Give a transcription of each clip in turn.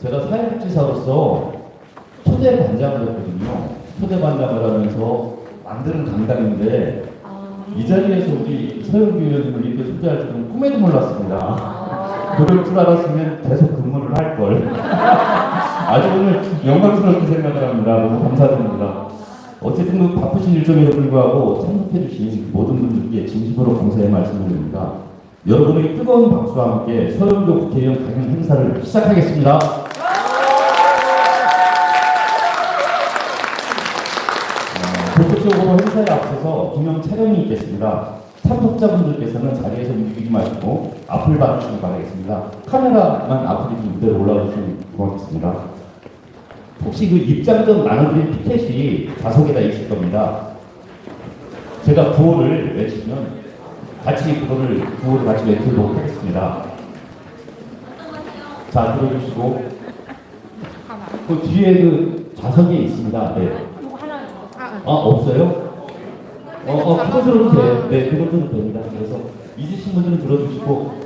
제가 사회복지사로서 초대 반장을 했거든요. 초대 반장을 하면서 만드는 강당인데 이 자리에서 우리 서영규 의원님을 이렇게 초대할 줄은 꿈에도 몰랐습니다. 그럴 줄 알았으면 계속 근무를 할 걸. 아주 오늘 영광스럽게 생각을 합니다. 너무 감사드립니다. 어쨌든 그 바쁘신 일정에도 불구하고 참석해주신 모든 분들께 진심으로 감사의 말씀을 드립니다. 여러분의 뜨거운 박수와 함께 서영교 국회의원 강연 행사를 시작하겠습니다. 본격적으로 행사에 앞서서 기념 촬영이 있겠습니다. 참석자분들께서는 자리에서 움직이지 마시고 앞을 봐주시기 바라겠습니다. 카메라만 앞으로 좀 무대로 올라오시면 고맙겠습니다. 혹시 그 입장 전 나눠드린 피켓이 좌석에다 있을 겁니다. 제가 구호를 외치면 같이 구호를 같이 외치도록 하겠습니다. 자, 들어주시고 그 뒤에 그 좌석이 있습니다. 네. 없어요? 그거 들어도 돼요. 네, 그거 들어도 됩니다. 그래서 잊으신 분들은 들어주시고,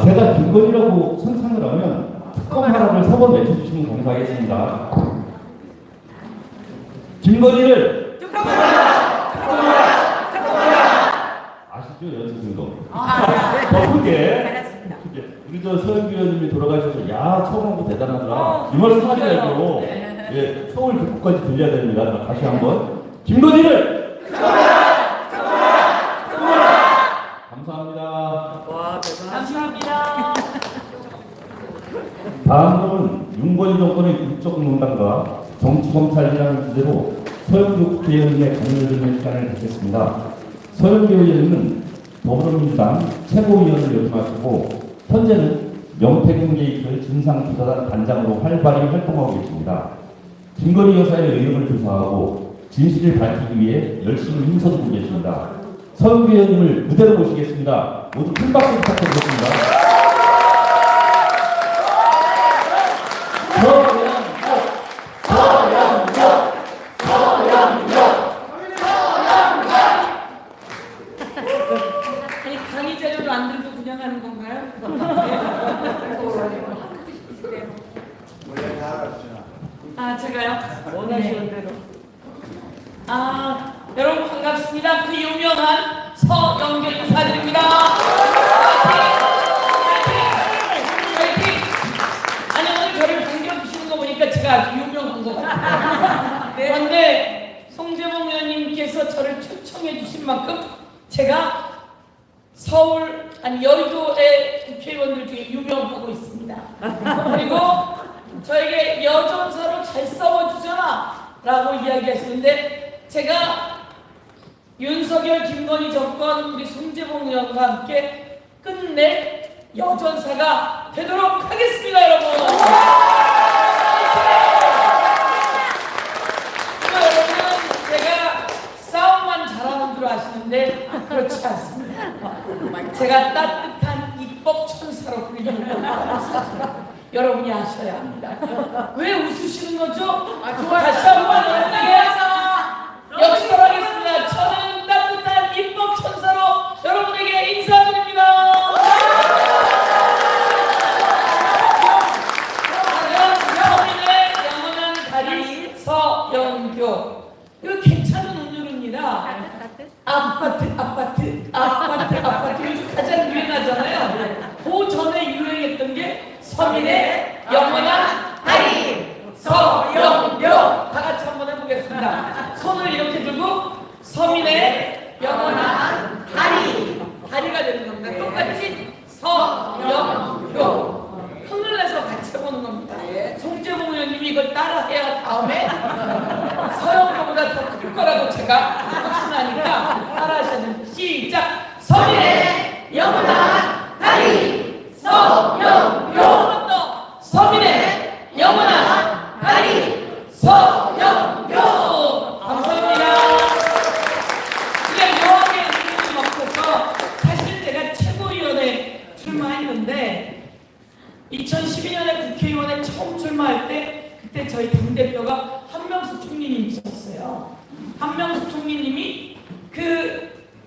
제가 김건희라고 선창을 하면 특검 하라를 3번 외쳐주시면 감사하겠습니다. 김건희를 아시죠? 연수 증거. 더 크게. 우리 저 서영규 의원님이 돌아가셔서 처음하고 대단하더라. 이 말씀 하지 말고 예, 서울 북부까지 들려야 됩니다. 다시 한번 김건희를 감사합니다. 와, 감사합니다. 다음은 윤건희 정권의 국적 농단과 정치검찰이라는 주제로 서영교 국회의원님의 강연을 듣는 시간을 갖겠습니다. 서영교 의원님은 더불어민주당 최고위원을 역임하시고 현재는 명태균 게이트 진상조사단 단장으로 활발히 활동하고 계십니다. 김건희 여사의 의혹을 조사하고 진실을 밝히기 위해 열심히 힘써주고 계십니다. 서영교 의원님을 무대로 모시겠습니다. 모두 큰 박수 부탁드리겠습니다. 아니, 강의 자료를 안 들고 그냥 하는 건가요? 원래 다 알았잖아. 제가요? 원하시는 대로. 여러분 반갑습니다. 그 유명한 서영교 인사드립니다. 화이팅! 아니, 오늘 저를 반겨주시는 거 보니까 제가 아주 유명한 것 같아요. 그런데 송재봉 의원님께서 저를 초청해 주신 만큼 제가 서울, 여의도의 국회의원들 중에 유명하고 있습니다. 그리고 저에게 여전사로 잘 싸워주잖아 라고 이야기하시는데, 제가 윤석열, 김건희 정권, 우리 송재봉 의원과 함께 끝낼 여전사가 되도록 하겠습니다, 여러분. 여러분, 제가 싸움만 잘하는 줄 아시는데 그렇지 않습니다. 제가 따뜻한 입법 천사로 불리는 겁니다. 여러분이 아셔야 합니다. 왜 웃으시는 거죠? 다시 한번 여러분에게 역설하겠습니다. 저는 따뜻한 입법 천사로 여러분에게 인사드립니다. 서민의 영원한 다리 서영교. 이거 괜찮은 운율입니다. 아파트 요즘 가장 유행하잖아요. 그 전에 유행했던 게 서민의 영원한 다리 서영교. 다 같이 한번 해보겠습니다. 손을 이렇게 들고 서민의 영원한 다리가 되는 겁니다. 똑같이 서영교. 흥을 내서 같이 해보는 겁니다. 송재봉 의원님이 이걸 따라해야 다음에 서영교보다 더 클 거라고 제가 확신하니까 따라하셔야 됩니다. 시작! 서민의 영원한 다리 서영교. 한 번 더! 서민의 영원한 다리 서영교. 감사합니다. 그냥 묘하게 느낌이 없어서 사실 제가 최고위원에 출마했는데 2012년에 국회의원에 처음 출마할 때 그때 저희 당대표가 한명숙 총리님이셨어요. 한명숙 총리님이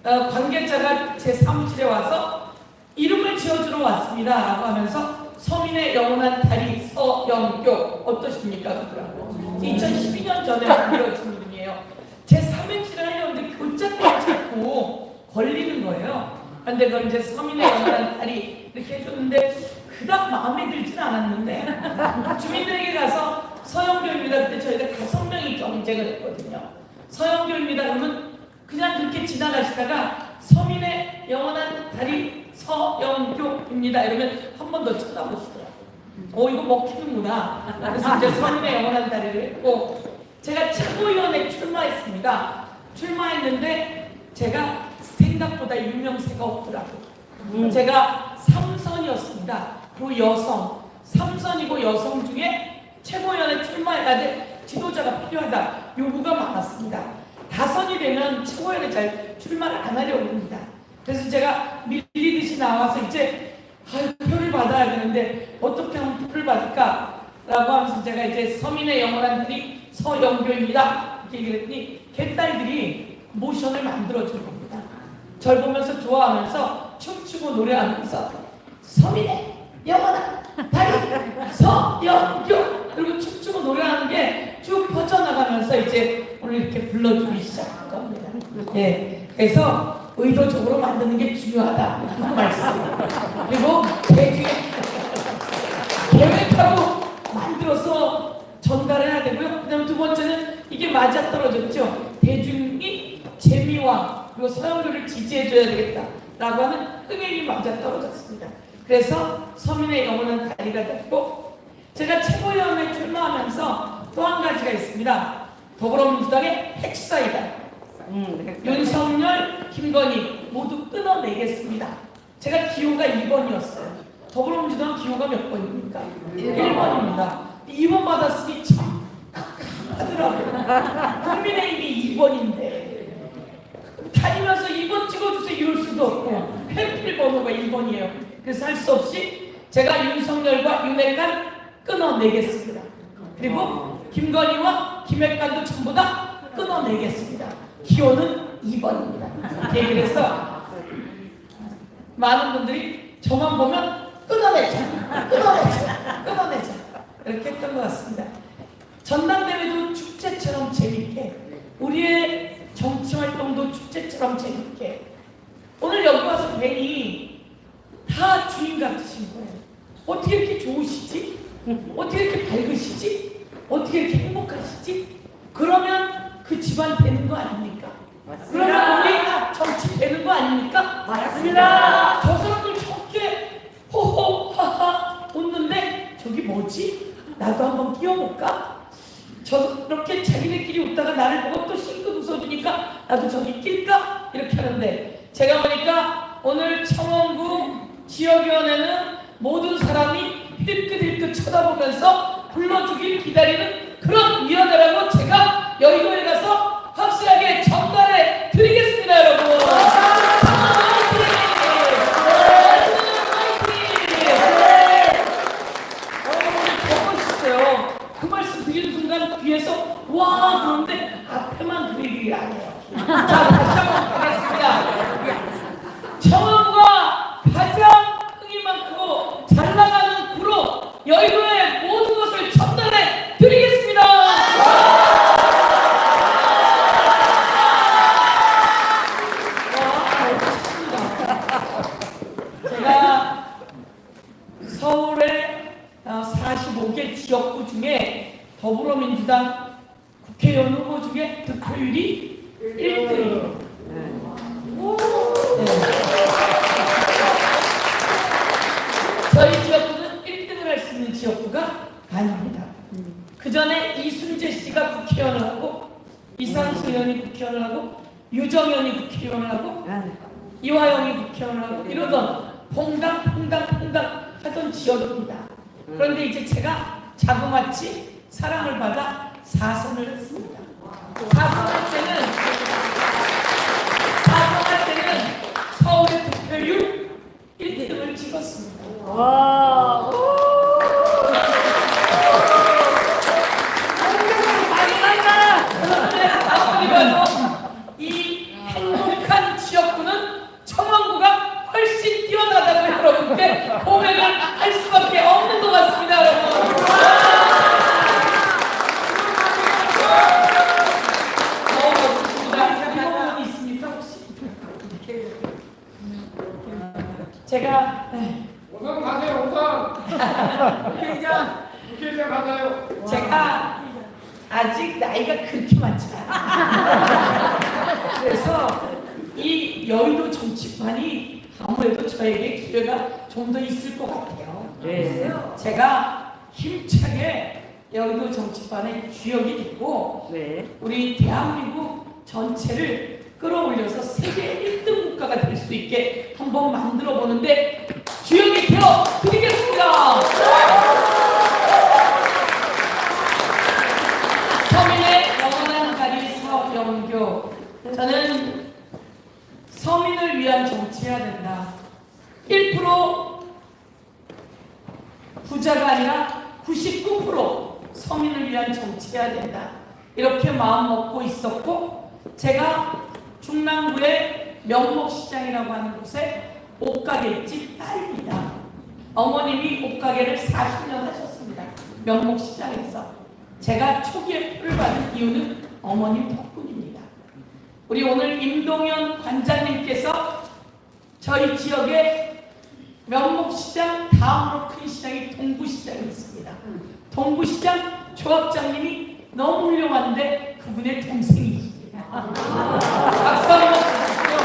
관계자가 제 사무실에 와서 이름을 지어주러 왔습니다 라고 하면서 서민의 영원한 다리 서영교 서영교 어떠십니까? 그러더라고. 2012년 전에 만들어진 이름이에요. 제 삼행시를 하려는데 교자 때문에 자꾸 걸리는 거예요. 근데 그걸 이제 서민의 영원한 달이 이렇게 해줬는데 그닥 마음에 들진 않았는데 주민들에게 가서 서영교입니다. 그때 저희가 5명이 경쟁을 했거든요. 서영교입니다. 그러면 그냥 그렇게 지나가시다가 서민의 영원한 달이 서영교입니다. 이러면 한 번 더 쳐다보시더라고요. 이거 먹히는구나. 그래서 이제 서민의 영원한 달이를 했고 제가 최고위원에 출마했습니다. 출마했는데 제가 생각보다 유명세가 없더라고요. 제가 3선이었습니다. 그리고 여성, 3선이고 여성 중에 최고위원에 출마해야 될 지도자가 필요하다. 요구가 많았습니다. 5선이 되면 최고위원에 잘 출마를 안 하려고 합니다. 그래서 제가 밀리듯이 나와서 이제 표를 받아야 되는데 어떻게 하면 표를 받을까? 라고 하면서 제가 이제 서민의 영원한 달이 서영교입니다. 이렇게 얘기를 했더니 개딸들이 모션을 만들어준 겁니다. 절 보면서 좋아하면서 춤추고 노래하면서 서민의 영원한 달이 서영교 그리고 춤추고 노래하는 게 쭉 퍼져나가면서 이제 오늘 이렇게 불러주기 시작한 겁니다. 예, 그래서 의도적으로 만드는 게 중요하다 그 말씀. 그리고 대중에 계획하고 만들어서 전달해야 되고요. 그다음 두 번째는 이게 맞아떨어졌죠. 대중이 재미와 그리고 서영교를 지지해줘야 되겠다라고 하는 흥행이 맞아떨어졌습니다. 그래서 서민의 영원한 다리가 됐고 제가 최고위원에 출마하면서 또 한 가지가 있습니다. 더불어민주당의 핵사이다. 윤석열, 김건희 모두 끊어내겠습니다. 제가 기호가 2번이었어요. 더불어민주당 기호가 몇 번입니까? 1번입니다. 2번 받았으니 참 하더라고요. 국민의힘이 2번인데 다니면서 2번 찍어주세요 이럴 수도 없고 햄필 번호가 1번이에요. 그래서 할 수 없이 제가 윤석열과 윤핵관 끊어내겠습니다. 그리고 김건희와 김핵관도 전부 다 끊어내겠습니다. 기호는 2번입니다. 얘기를 해서 많은 분들이 저만 보면 끊어내자 이렇게 했던 것 같습니다. 전당대회도 축제처럼 재밌게 우리의 정치활동도 축제처럼 재밌게 오늘 여기 와서 뵈니 다 주인 같으신 거예요. 어떻게 이렇게 좋으시지? 어떻게 이렇게 밝으시지? 어떻게 이렇게 행복하시지? 그러면 그 집안 되는 거 아닙니까? 그러면 우리 정치 되는 거 아닙니까? 맞습니다. 저 사람들 저렇게 호호하하 웃는데 저기 뭐지? 나도 한번 끼워볼까? 저렇게 자기네끼리 웃다가 나를 보고 또 싱긋 웃어주니까 나도 저기 낄까? 이렇게 하는데 제가 보니까 오늘 청원구 지역위원회는 모든 사람이 힐끗힐끗 쳐다보면서 불러주길 기다리는 그런 위원회라고 제가 여의도에 가서 확실하게 전달해 드리겠습니다, 여러분. 더 멋있어요. 그 말씀 드리는 순간 뒤에서 와 그런데 앞에만 그 얘기 안 해요. 자, 다시 한번 가겠습니다. 청원과 가장 흥이 많고 잘 나가는 구로 여의도의 모든 것을 전달해 드리겠습니다. 제가 서울의 45개 지역구 중에 더불어민주당 국회의원 후보 중에 득표율이 1등이에요. 저희 지역구는 1등을 할 수 있는 지역구가 아닙니다. 그 전에 이순재 씨가 국회의원을 하고 이상수 의원이 국회의원을 하고 유정현이 국회의원을 하고 이화영이 국회의원을 하고 이러던 퐁당 하던 지역입니다. 그런데 이제 제가 자그마치 사랑을 받아 4선을 했습니다. 4선할 때는 서울의 득표율 1등을 찍었습니다. 와. 이 행복한 지역구는 청원구가 훨씬 뛰어나다고 여러분께 고백을 할 수밖에 없는 것 같습니다, 여러분. 국회의장 가가요. 제가 아직 나이가 그렇게 많지 않아요. 그래서 이 여의도 정치판이 아무래도 저에게 기회가 좀 더 있을 것 같아요. 네. 제가 힘차게 여의도 정치판의 주역이 되고 네. 우리 대한민국 전체를 끌어올려서 세계 1등 국가가 될 수 있게 한번 만들어 보는데 주역이 되어 드리겠습니다. 서민의 영원한 다리 서영교. 저는 서민을 위한 정치해야 된다. 1% 부자가 아니라 99% 서민을 위한 정치해야 된다. 이렇게 마음 먹고 있었고, 제가 중랑구의 명목시장이라고 하는 곳에 옷가게집 딸입니다. 어머님이 옷가게를 40년 하셨습니다. 명목시장에서. 제가 초기에 표를 받은 이유는 어머님 덕분입니다. 우리 오늘 임동현 관장님께서 저희 지역에 명목시장 다음으로 큰 시장이 동구시장이 있습니다. 동구시장 조합장님이 너무 훌륭한데 그분의 동생이십니다. 박수 한번 주시고요.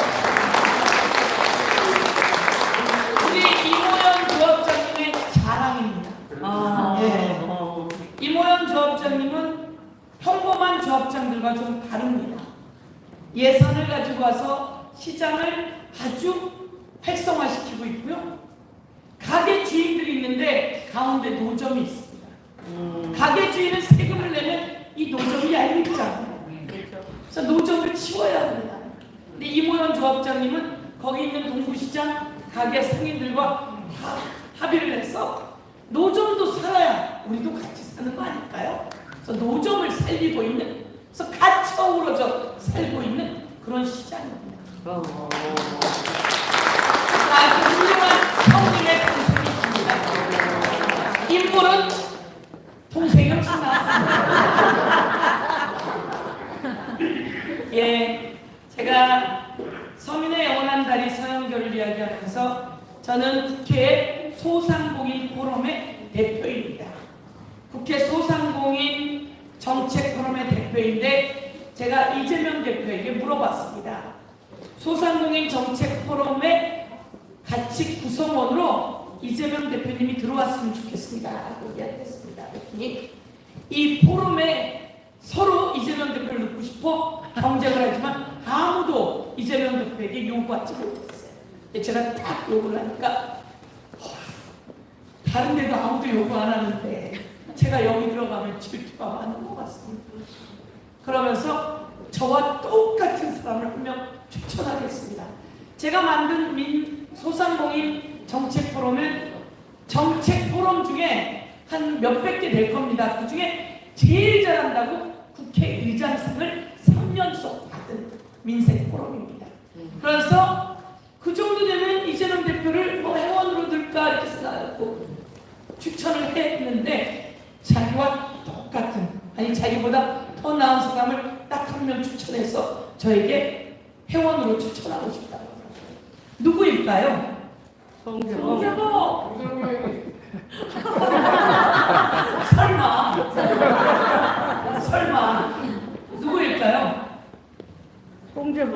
우리 이모현 조합장님의 자랑입니다. 네. 이모현 조합장님은 평범한 조합장들과 좀 다릅니다. 예산을 가지고 와서 시장을 아주 활성화시키고 있고요. 가게 주인들이 있는데 가운데 노점이 있습니다. 가게 주인은 세금을 내면 이 노점이 얄밉잖아요. 그래서 노점을 치워야 합니다. 근데 이모현 조합장님은 거기 있는 동구시장 가게 상인들과 다 합의를 해서 노점도 살아야 우리도 같이 사는 거 아닐까요? 그래서 노점을 살리고 있는, 그래서 같이 어우러져 살고 있는 그런 시장입니다. 아주 훌륭한 형님의 동생이십니다. 인물은 동생이 훨씬 낫습니다. 예, 제가 서민의 영원한 다리 서영교를 이야기하면서 저는 국회 소상공인 포럼의 대표입니다. 국회 소상공인 정책 포럼의 대표인데 제가 이재명 대표에게 물어봤습니다. 소상공인 정책 포럼의 같이 구성원으로 이재명 대표님이 들어왔으면 좋겠습니다. 라고 이야기했습니다. 그랬더니 이 포럼에 서로 이재명 대표를 넣고 싶어 경쟁을 하지만 아무도 이재명 대표에게 요구하지 못했어요. 제가 딱 요구를 하니까 다른 데도 아무도 요구 안 하는데 제가 여기 들어가면 질투가 많은 것 같습니다. 그러면서 저와 똑같은 사람을 한 명 추천하겠습니다. 제가 만든 소상공인 정책 포럼은 정책 포럼 중에 한 몇백 개 될 겁니다. 그 중에 제일 잘한다고 국회의장상을 3연속 받은 민생 포럼입니다. 그래서 그 정도 되면 이재명 대표를 뭐 회원으로 들까 이렇게 생각하고 추천을 했는데 자기와 똑같은, 아니 자기보다 더 나은 사람을 딱 한 명 추천해서 저에게 회원으로 추천하고 싶다고. 누구일까요? 송재봉. 설마 누구일까요? 송재봉.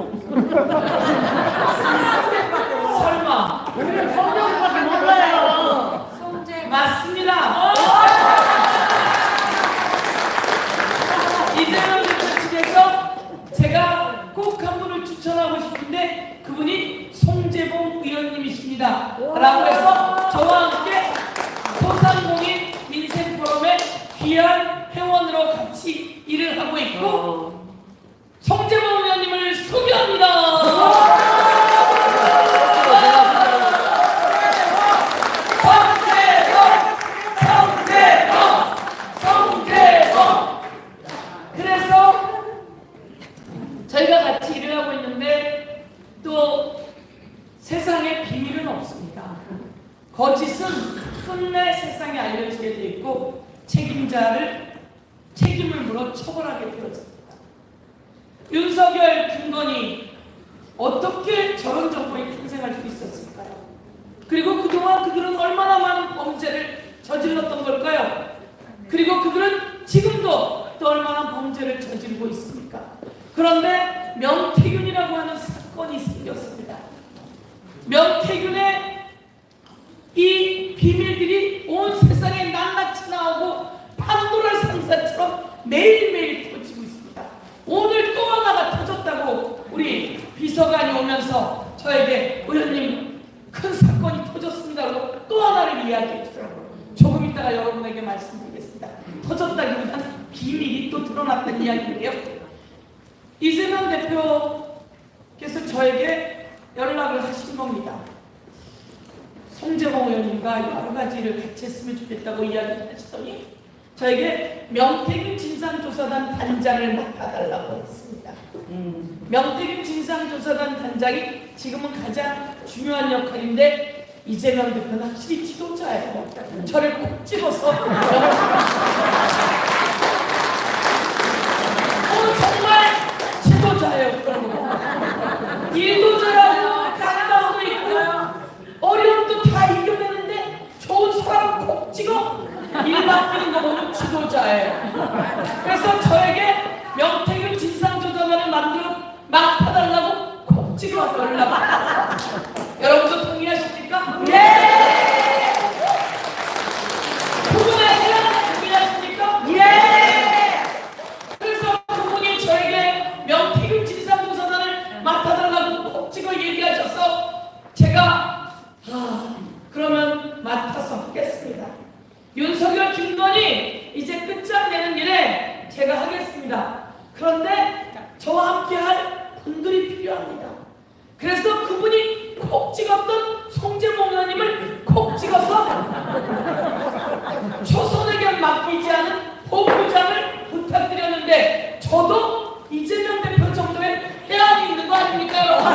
설마 우리는 송재봉밖에 몰라요. 맞습니다. 이재명 대표 측에서 제가 꼭 한 분을 추천하고 싶은데 그분이 송재봉 의원님이십니다. 라고 해서 저와 함께 소상공인 민생포럼의 귀한 회원으로 같이 일을 하고 있고 송재봉 의원님을 소개합니다. 그래서 저희가 같이 일을 하고 있는데 또 세상에 비밀은 없습니다. 거짓은 끝내 세상에 알려지게 돼 있고 책임을 물어 처벌하게 되었습니다. 윤석열, 김건희 어떻게 저런 정권이 탄생할 수 있었을까요? 그리고 그동안 그들은 얼마나 많은 범죄를 저질렀던 걸까요? 그리고 그들은 지금도 또 얼마나 범죄를 저지르고 있습니까? 그런데 명태균이라고 하는 사건이 생겼습니다. 명태균의 이 비밀들이 온 세상에 낱낱이 나오고 판도라 상자처럼 매일매일 터지고 있습니다. 오늘 또 하나가 터졌다고 우리 비서관이 오면서 저에게 의원님 큰 사건이 터졌습니다라고 또 하나를 이야기해 주더라고요. 조금 이따가 여러분에게 말씀드리겠습니다. 터졌다기보다는 비밀이 또 드러났다는 이야기예요. 이재명 대표께서 저에게 연락을 하신 겁니다. 송재봉 의원님과 여러 가지를 같이 했으면 좋겠다고 이야기를 하시더니 저에게 명태균 진상조사단 단장을 맡아달라고 했습니다. 명태균 진상조사단 단장이 지금은 가장 중요한 역할인데 이재명 대표는 확실히 지도자예요. 저를 꼭 찍어서 정말 지도자예요. 그런 거 일도 잘하고 강당도 있고요. 어려움도 다 이겨내는데 좋은 사람 꼭 찍어 일 맡기는 거 보면 지도자예요. 그래서 저에게 명태균 진상조사단을 맡아달라고 꼭 찍어서 연락. 여러분도 동의하십니까? 예! 그분의 대안을 동의하십니까? 예! 그래서 그분이 저에게 명태균 진상조사단을 맡아달라고 꼭 찍어 얘기하셔서 제가 그러면 맡아서 하겠습니다. 윤석열, 김건희 이제 끝장내는 일에 제가 하겠습니다. 그런데 저와 함께 할 분들이 필요합니다. 그래서 그분이 콕 찍었던 송재봉 의원님을 콕 찍어서 초선에게 맡기지 않은 본부장을 부탁드렸는데 저도 이재명 대표 정도의 해안이 있는 거 아닙니까, 여러분?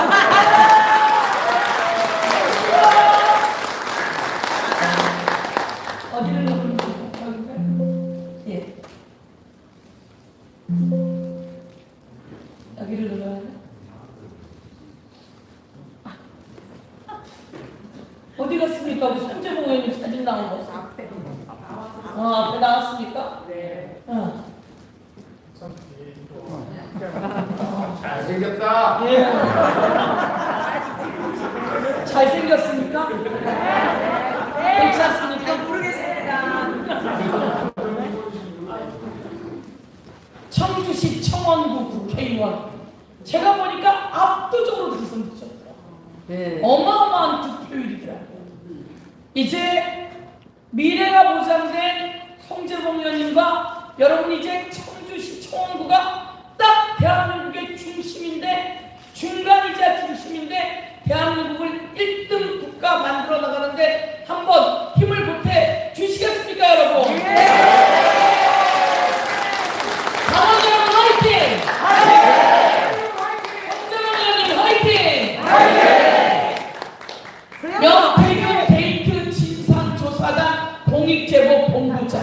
어디를 누르는 거예요? 예. 여기를 눌러야 돼? 어디 갔습니까? 우리 송재봉 의원님 사진 나온 거. 앞에 나왔습니까? 네. 잘생겼다. 예. 잘생겼습니까? 괜찮습니까? 청주시 청원구 국회의원 제가 보니까 압도적으로 당선되셨더라고요. 네. 어마어마한 득표율이더라고요. 이제 미래가 보장된 송재봉 의원님과 여러분 이제 청주시 청원구가 딱 대한민국의 중심인데 중간이자 중심인데 대한민국을 1등 국가 만들어 나가는데 한번 힘을 보태 주시겠습니까, 여러분? 강원 여러분 화이팅! 송재봉 의원님 화이팅! 명태균 데이트 진상조사단 공익제보 본부장.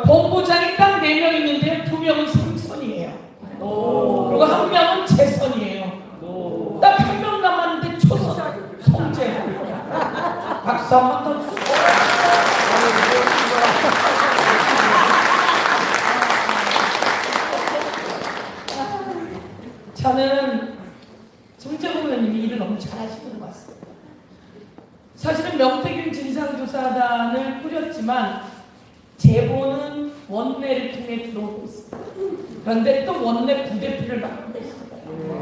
본부장이 딱 4명 있는데 2명은 상선이에요. 그리고 1명은 재선이에요. 딱 1명 남았는데 초선 송재봉. 박수 한 번 더 주세요. 저는 송재봉 의원님이 일을 너무 잘하시는 것 같습니다. 사실은 명태균 진상조사단을 꾸렸지만 제보는 원내를 통해 들어오고 있습니다. 그런데 또 원내 부대표를 맡고 계십니다.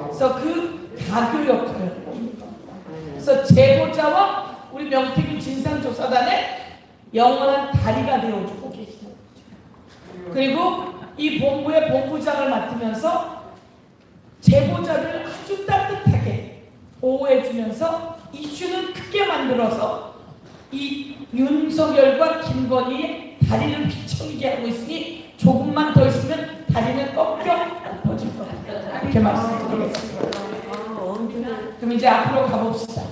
그래서 그 가교 역할을 하고 있는 겁니다. 그래서 제보자와 우리 명태균 진상조사단의 영원한 다리가 되어주고 계시는 거죠. 그리고 이 본부의 본부장을 맡으면서 제보자를 아주 따뜻하게 보호해주면서 이슈는 크게 만들어서 이 윤석열과 김건희의 다리를 휘청이게 하고 있으니 조금만 더 있으면 다리는 꺾여 엎어질 겁니다. 이렇게 말씀드리겠습니다. 그럼 이제 앞으로 가봅시다.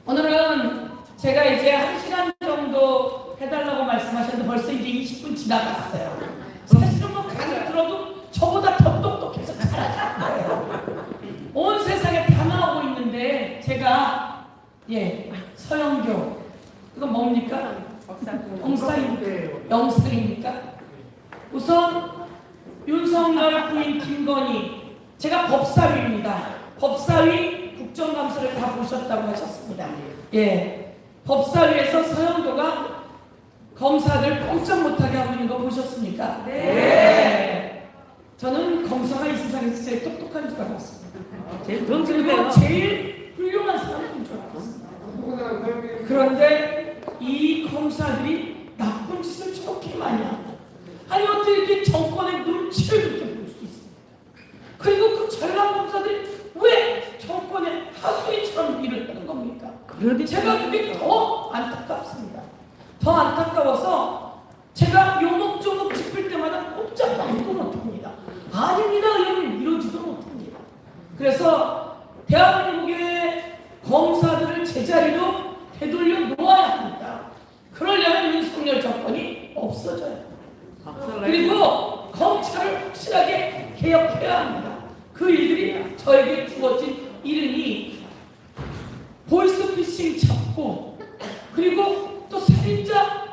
오늘은 제가 이제 1시간 정도 해달라고 말씀하셨는데 벌써 이제 20분 지나갔어요. 사실은 뭐 강의 들어도 저보다 더 똑똑해서 잘하실 거예요. 온 세상에 다 나오고 있는데 제가 서영교 영상입니까? 영상입니까? 우선 윤석열 부인 김건희, 제가 법사위입니다. 법사위 국정감사를 다 보셨다고 하셨습니다. 예, 법사위에서 서영도가 검사들 꼼짝 못하게 하고 있는 거 보셨습니까? 네. 저는 검사가 이 세상에서 제일 똑똑한 줄 알았습니다. 그리고 제일 훌륭한 사람인 줄 알았습니다. 그런데 이 검사들이 나쁜 짓을 저렇게 많이 합니다. 아니 어떻게 이렇게 정권의 눈치를 그렇게 볼 수 있습니까? 그리고 그 잘난 검사들이 왜 정권의 하수인처럼 일을 하는 겁니까? 제가 그게 더 안타깝습니다. 더 안타까워서 제가 요목조목 짚을 때마다 꼼짝 말도 못합니다. 아닙니다. 이러면 이러지도 못합니다. 그래서 대한민국의 검사들을 제자리로 되돌려 놓아야 합니다. 그러려면 윤석열 정권이 없어져야 합니다. 그리고 검찰을 확실하게 개혁해야 합니다. 그 일들이 저에게 주어진 일이니 보이스피싱 잡고 그리고 또 살인자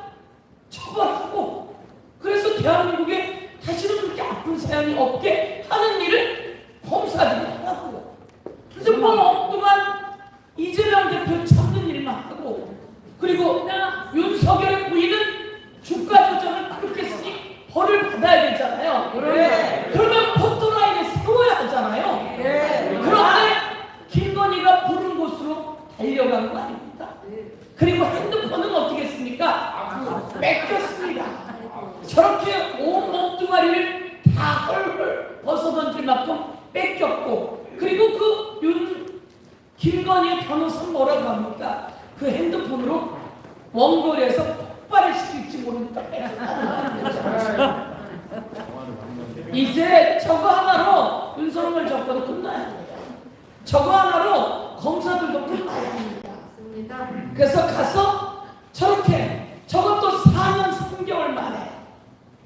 처벌하고 그래서 대한민국에 다시는 그렇게 아픈 사연이 없게 하는 일을 검사들이 하고요. 근데 뭐 엉뚱한 이재명 대표 잡는 일만 하고 그리고 윤석열의 부인은 주가 조작을 그렇게 했으니 벌을 받아야 되잖아요. 네. 그러면 포토라인에 세워야 하잖아요. 네. 그런데 김건희가 부른 곳으로 달려간 거 아닙니까? 그리고 핸드폰은 어떻게 했습니까? 뺏겼습니다. 저렇게 온 몸뚱아리를 다 헐헐 벗어던질 만큼 뺏겼고 그리고 그 김건희의 변호사는 뭐라고 합니까? 그 핸드폰으로 원거리에서 폭발을 시킬지 모르니까 뺏었다. 이제 저거 하나로 윤석열 정권은 끝나야 합니다. 저거 하나로 검사들도 끝나야 합니다. 그래서 가서 저렇게 저것도 4년 3개월 만에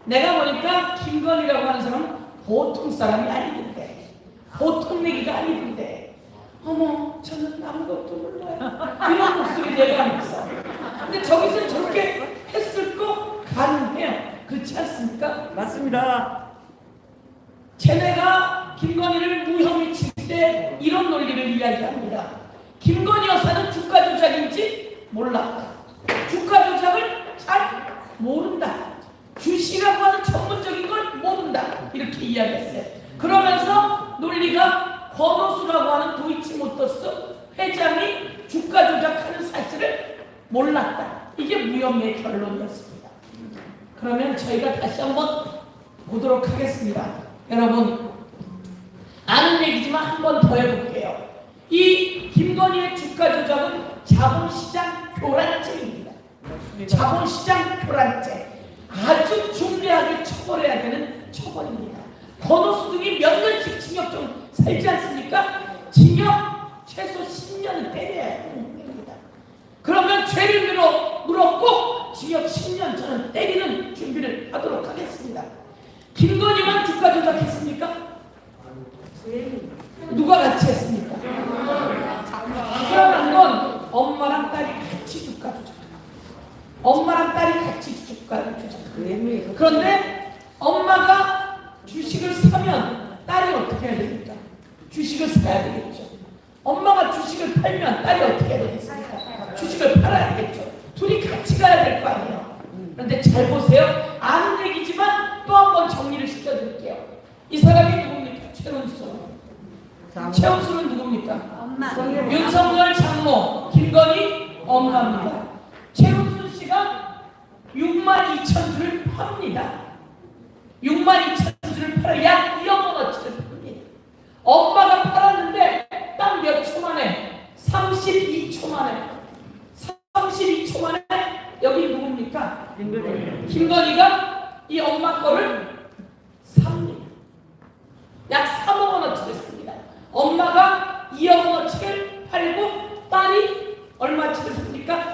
내가 보니까 김건희라고 하는 사람은 보통 사람이 아니던데 보통 얘기가 아니던데 어머 저는 아무것도 몰라요 이런 목소리 내가면서 근데 저기서 저렇게 했을 거 가능해요. 그렇지 않습니까? 맞습니다. 쟤네가 김건희를 무혐의 칠 때 이런 논리를 이야기합니다. 김건희 여사는 주가 조작인지 몰랐다. 주가 조작을 잘 모른다. 주시라고 하는 전문적인 걸 모른다. 이렇게 이야기했어요. 그러면서 논리가 권오수라고 하는 도이치모터스 회장이 주가 조작하는 사실을 몰랐다. 이게 무혐의 결론이었습니다. 그러면 저희가 다시 한번 보도록 하겠습니다. 여러분 아는 얘기지만 한 번 더 해볼게요. 이 김건희의 주가 조작은 자본시장 교란죄입니다. 자본시장 교란죄 아주 중대하게 처벌해야 되는 처벌입니다. 권오수 등이 몇 년씩 징역 좀 살지 않습니까? 징역 최소 10년을 때려야 하는 겁니다. 그러면 죄를 물었고 징역 10년 저는 때리는 준비를 하도록 하겠습니다. 김건희만 주가 조작했습니까? 누가 같이 했습니까? 그러는 건 엄마랑 딸이 같이 주가 조작. 엄마랑 딸이 같이 주가 조작. 그런데 엄마가 주식을 사면 딸이 어떻게 해야 됩니까? 주식을 사야 되겠죠. 엄마가 주식을 팔면 딸이 어떻게 해야 되겠습니까? 주식을 팔아야 되겠죠. 둘이 같이 가야 될 거 아니에요. 그런데 잘 보세요. 아는 얘기지만 또 한 번 정리를 시켜드릴게요. 이 사람이 누굽니까? 최은수. 최은수는 누굽니까? 엄마. 윤석열 장모 김건희 엄마입니다. 최은수 씨가 62,000주를 팝니다. 62,000주를 팔아 약 2억 원어치를 팝니다. 엄마가 팔았는데 딱 몇 초 만에 32초 만에 32초 만에 여기 누굽니까? 김건희가 이 엄마 거를 삽니다. 약 3억 원어치를 삽니다. 엄마가 2억 원어치를 팔고 딸이 얼마치를 삽니까?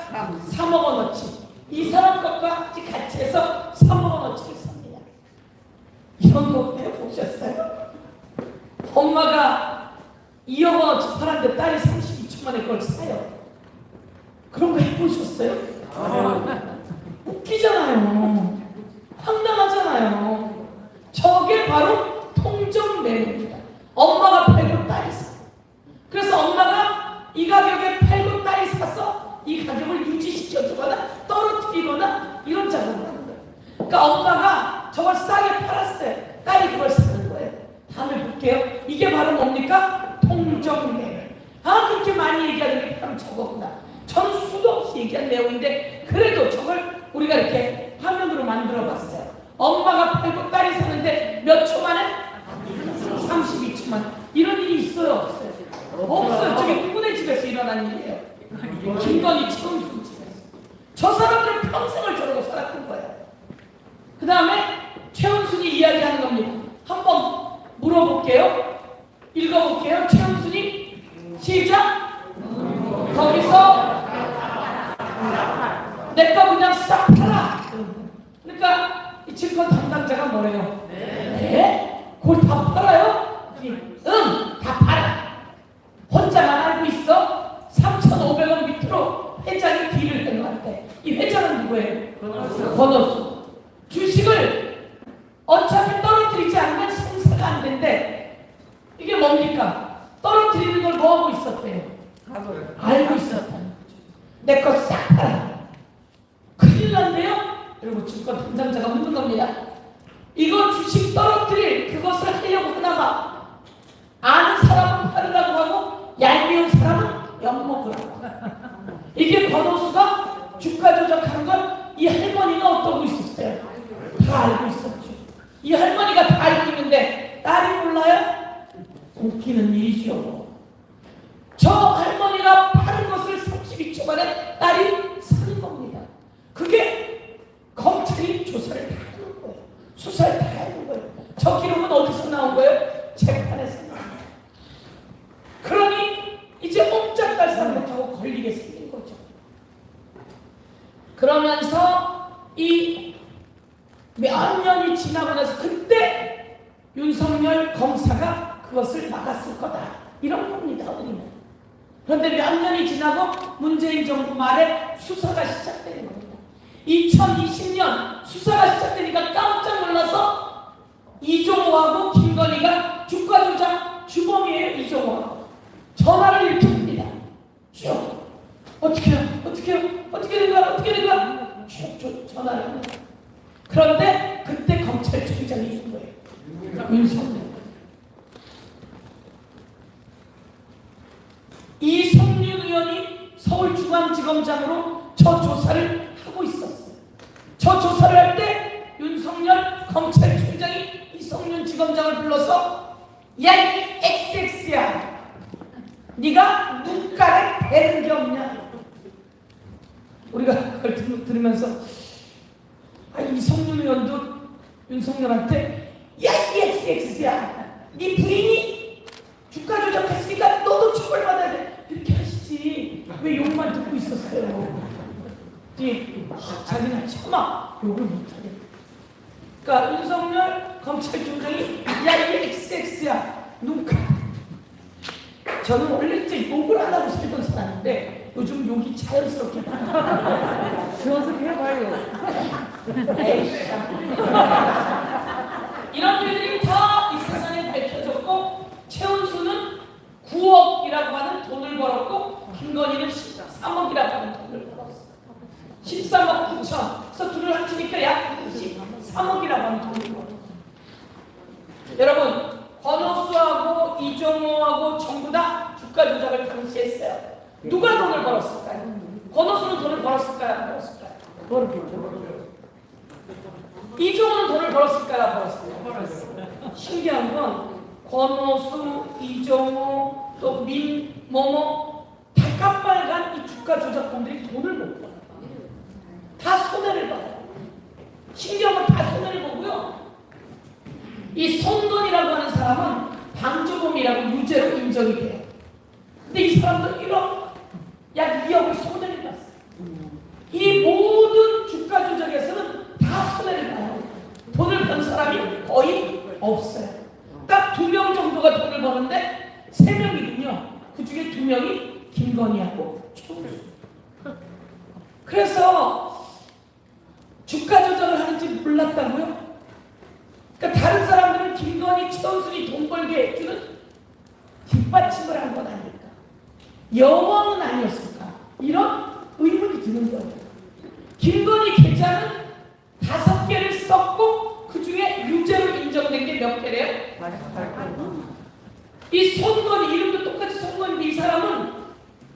3억 원어치. 이 사람 것까지 같이 해서 3억 원어치를 삽니다. 이런 거 해보셨어요? 엄마가 2억 원어치 팔았는데 딸이 32초 만에 그걸 사요. 그런 거 해보셨어요? 그러니까 엄마가 저걸 싸게 팔았어요. 딸이 그걸 사는 거예요. 다음에 볼게요. 이게 바로 뭡니까? 통정매매. 아, 그렇게 많이 얘기하는 게 바로 저거구나. 저는 수도 없이 얘기한 내용인데 그래도 저걸 우리가 이렇게 화면으로 만들어 봤어요. 엄마가 팔고 딸이 사는데 몇 초 만에? 32초 만에. 이런 일이 있어요? 없어요? 없어요. 저게 누구네 집에서 일어난 일이에요. 김건희 최은순 집에서. 저 사람들은 평생을 저러고 살았던 거예요. 그 다음에 최은순이 이야기하는 겁니다. 한번 물어볼게요. 읽어볼게요. 최은순이 시작. 거기서 내 거 그냥 싹 팔아. 그러니까 이 증권 담당자가 뭐래요? 네? 그걸 다 팔아요? 응, 다 팔아. 혼자만 알고 있어? 3,500원 밑으로 회장이 딜을 해놓았대. 이 회장은 누구예요? 권오수. 주식을 어차피 떨어뜨리지 않으면 생사가 안 된대. 이게 뭡니까? 떨어뜨리는 걸 뭐하고 있었대요? 알고 있었다. 내 거 싹 팔아. 큰일 났네요? 그리고 증권 담당자가 묻는 겁니다. 이거 주식 떨어뜨릴 그것을 하려고 하나봐. 아는 사람은 팔으라고 하고 얄미운 사람은 엿먹으라고. 이게 권오수가 주가 조작하는 걸 이 할머니가 어떠고 있었어요? 다 알고 있었죠. 이 할머니가 다 알고 있는데 딸이 몰라요? 웃기는 일이죠. 저 할머니가 파는 것을 32초 만에 딸이 사는 겁니다. 그게 검찰이 조사를 다 하는 거예요. 수사를 다 하는 거예요. 저 기록은 어디서 나온 거예요? 재판에서 나온 거예요. 그러니 이제 옴짝달싹 못하고 걸리게 생긴 거죠. 그러면서 이 몇 년이 지나고 나서 그때 윤석열 검사가 그것을 막았을 거다. 이런 겁니다. 우리는. 그런데 몇 년이 지나고 문재인 정부 말에 수사가 시작되는 겁니다. 2020년 수사가 시작되니까 깜짝 놀라서 이종호하고 김건희가 주가 조작 주범이에요. 이종호하고 전화를 이렇게 합니다. 쭉 어떻게 해요? 어떻게 해요? 어떻게 된 거야? 어떻게 된 거야? 쭉 전화를 합니다. 그런데 그때 검찰총장이 준 거예요. 윤석열. 이성윤 의원이 서울중앙지검장으로 저 조사를 하고 있었어요. 저 조사를 할 때 윤석열 검찰총장이 이성윤 지검장을 불러서 야, 이 XX야. 네가 눈가를 베는 게 없냐. 우리가 그걸 들으면서 이성윤 의원도 윤석열한테 야, 이 XX야. 네 부인이 주가 조작했으니까 너도 처벌받아야 돼. 이렇게 하시지. 왜 욕만 듣고 있었어요? 자기는 차마 욕을 못하게. 그러니까 윤석열 검찰총장이 야, 이게 XX야. 눈가. 저는 원래 이제 욕을 안 하고 살던 사람인데 요즘 욕이 자연스럽게 나와요. 연습해봐요. 에이씨. 이런 일들이 다 이 세상에 밝혀졌고 최은수는 9억이라고 하는 돈을 벌었고 김건희는 13억이라고 하는 돈을 벌었어. 13억 9천. 그래서 둘을 합치니까 약 13억이라고 하는 돈을 벌었어. 여러분, 권오수하고 이종호하고 전부 다 주가 조작을 당시에 했어요. 누가 돈을 벌었을까요? 권오수는 돈을 벌었을까요? 안 벌었을까요? 그렇겠죠. 이종호는 돈을 벌었을까요? 안 벌었을까요? 벌었어요. 신기한 건 권오수, 이종호, 또 민모모 다 깜빨간 이 주가 조작범들이 돈을 못 벌어요. 다 손해를 봐요. 신기한 건 다 손해를 보고요. 이 손돈이라고 하는 사람은 방조범이라고 유죄로 인정이 돼요. 근데 이 사람도 1억, 약 2억을 손해를 봤어요. 이 모든 주가 조작에서는 다 손해를 봐요. 돈을 번 사람이 거의 없어요. 딱 2명 정도가 돈을 버는데 3명이군요. 그 중에 2명이 김건희하고 최은수. 그래서 주가 조작을 하는지 몰랐다고요? 그러니까 다른 사람들은 김건희, 최은순이 돈 벌게 해주는 뒷받침을 한 건 아닐까? 여왕은 아니었을까? 이런 의문이 드는 거예요. 김건희 계좌는 5개를 이 손건이 이름도 똑같이 손건인데 이 사람은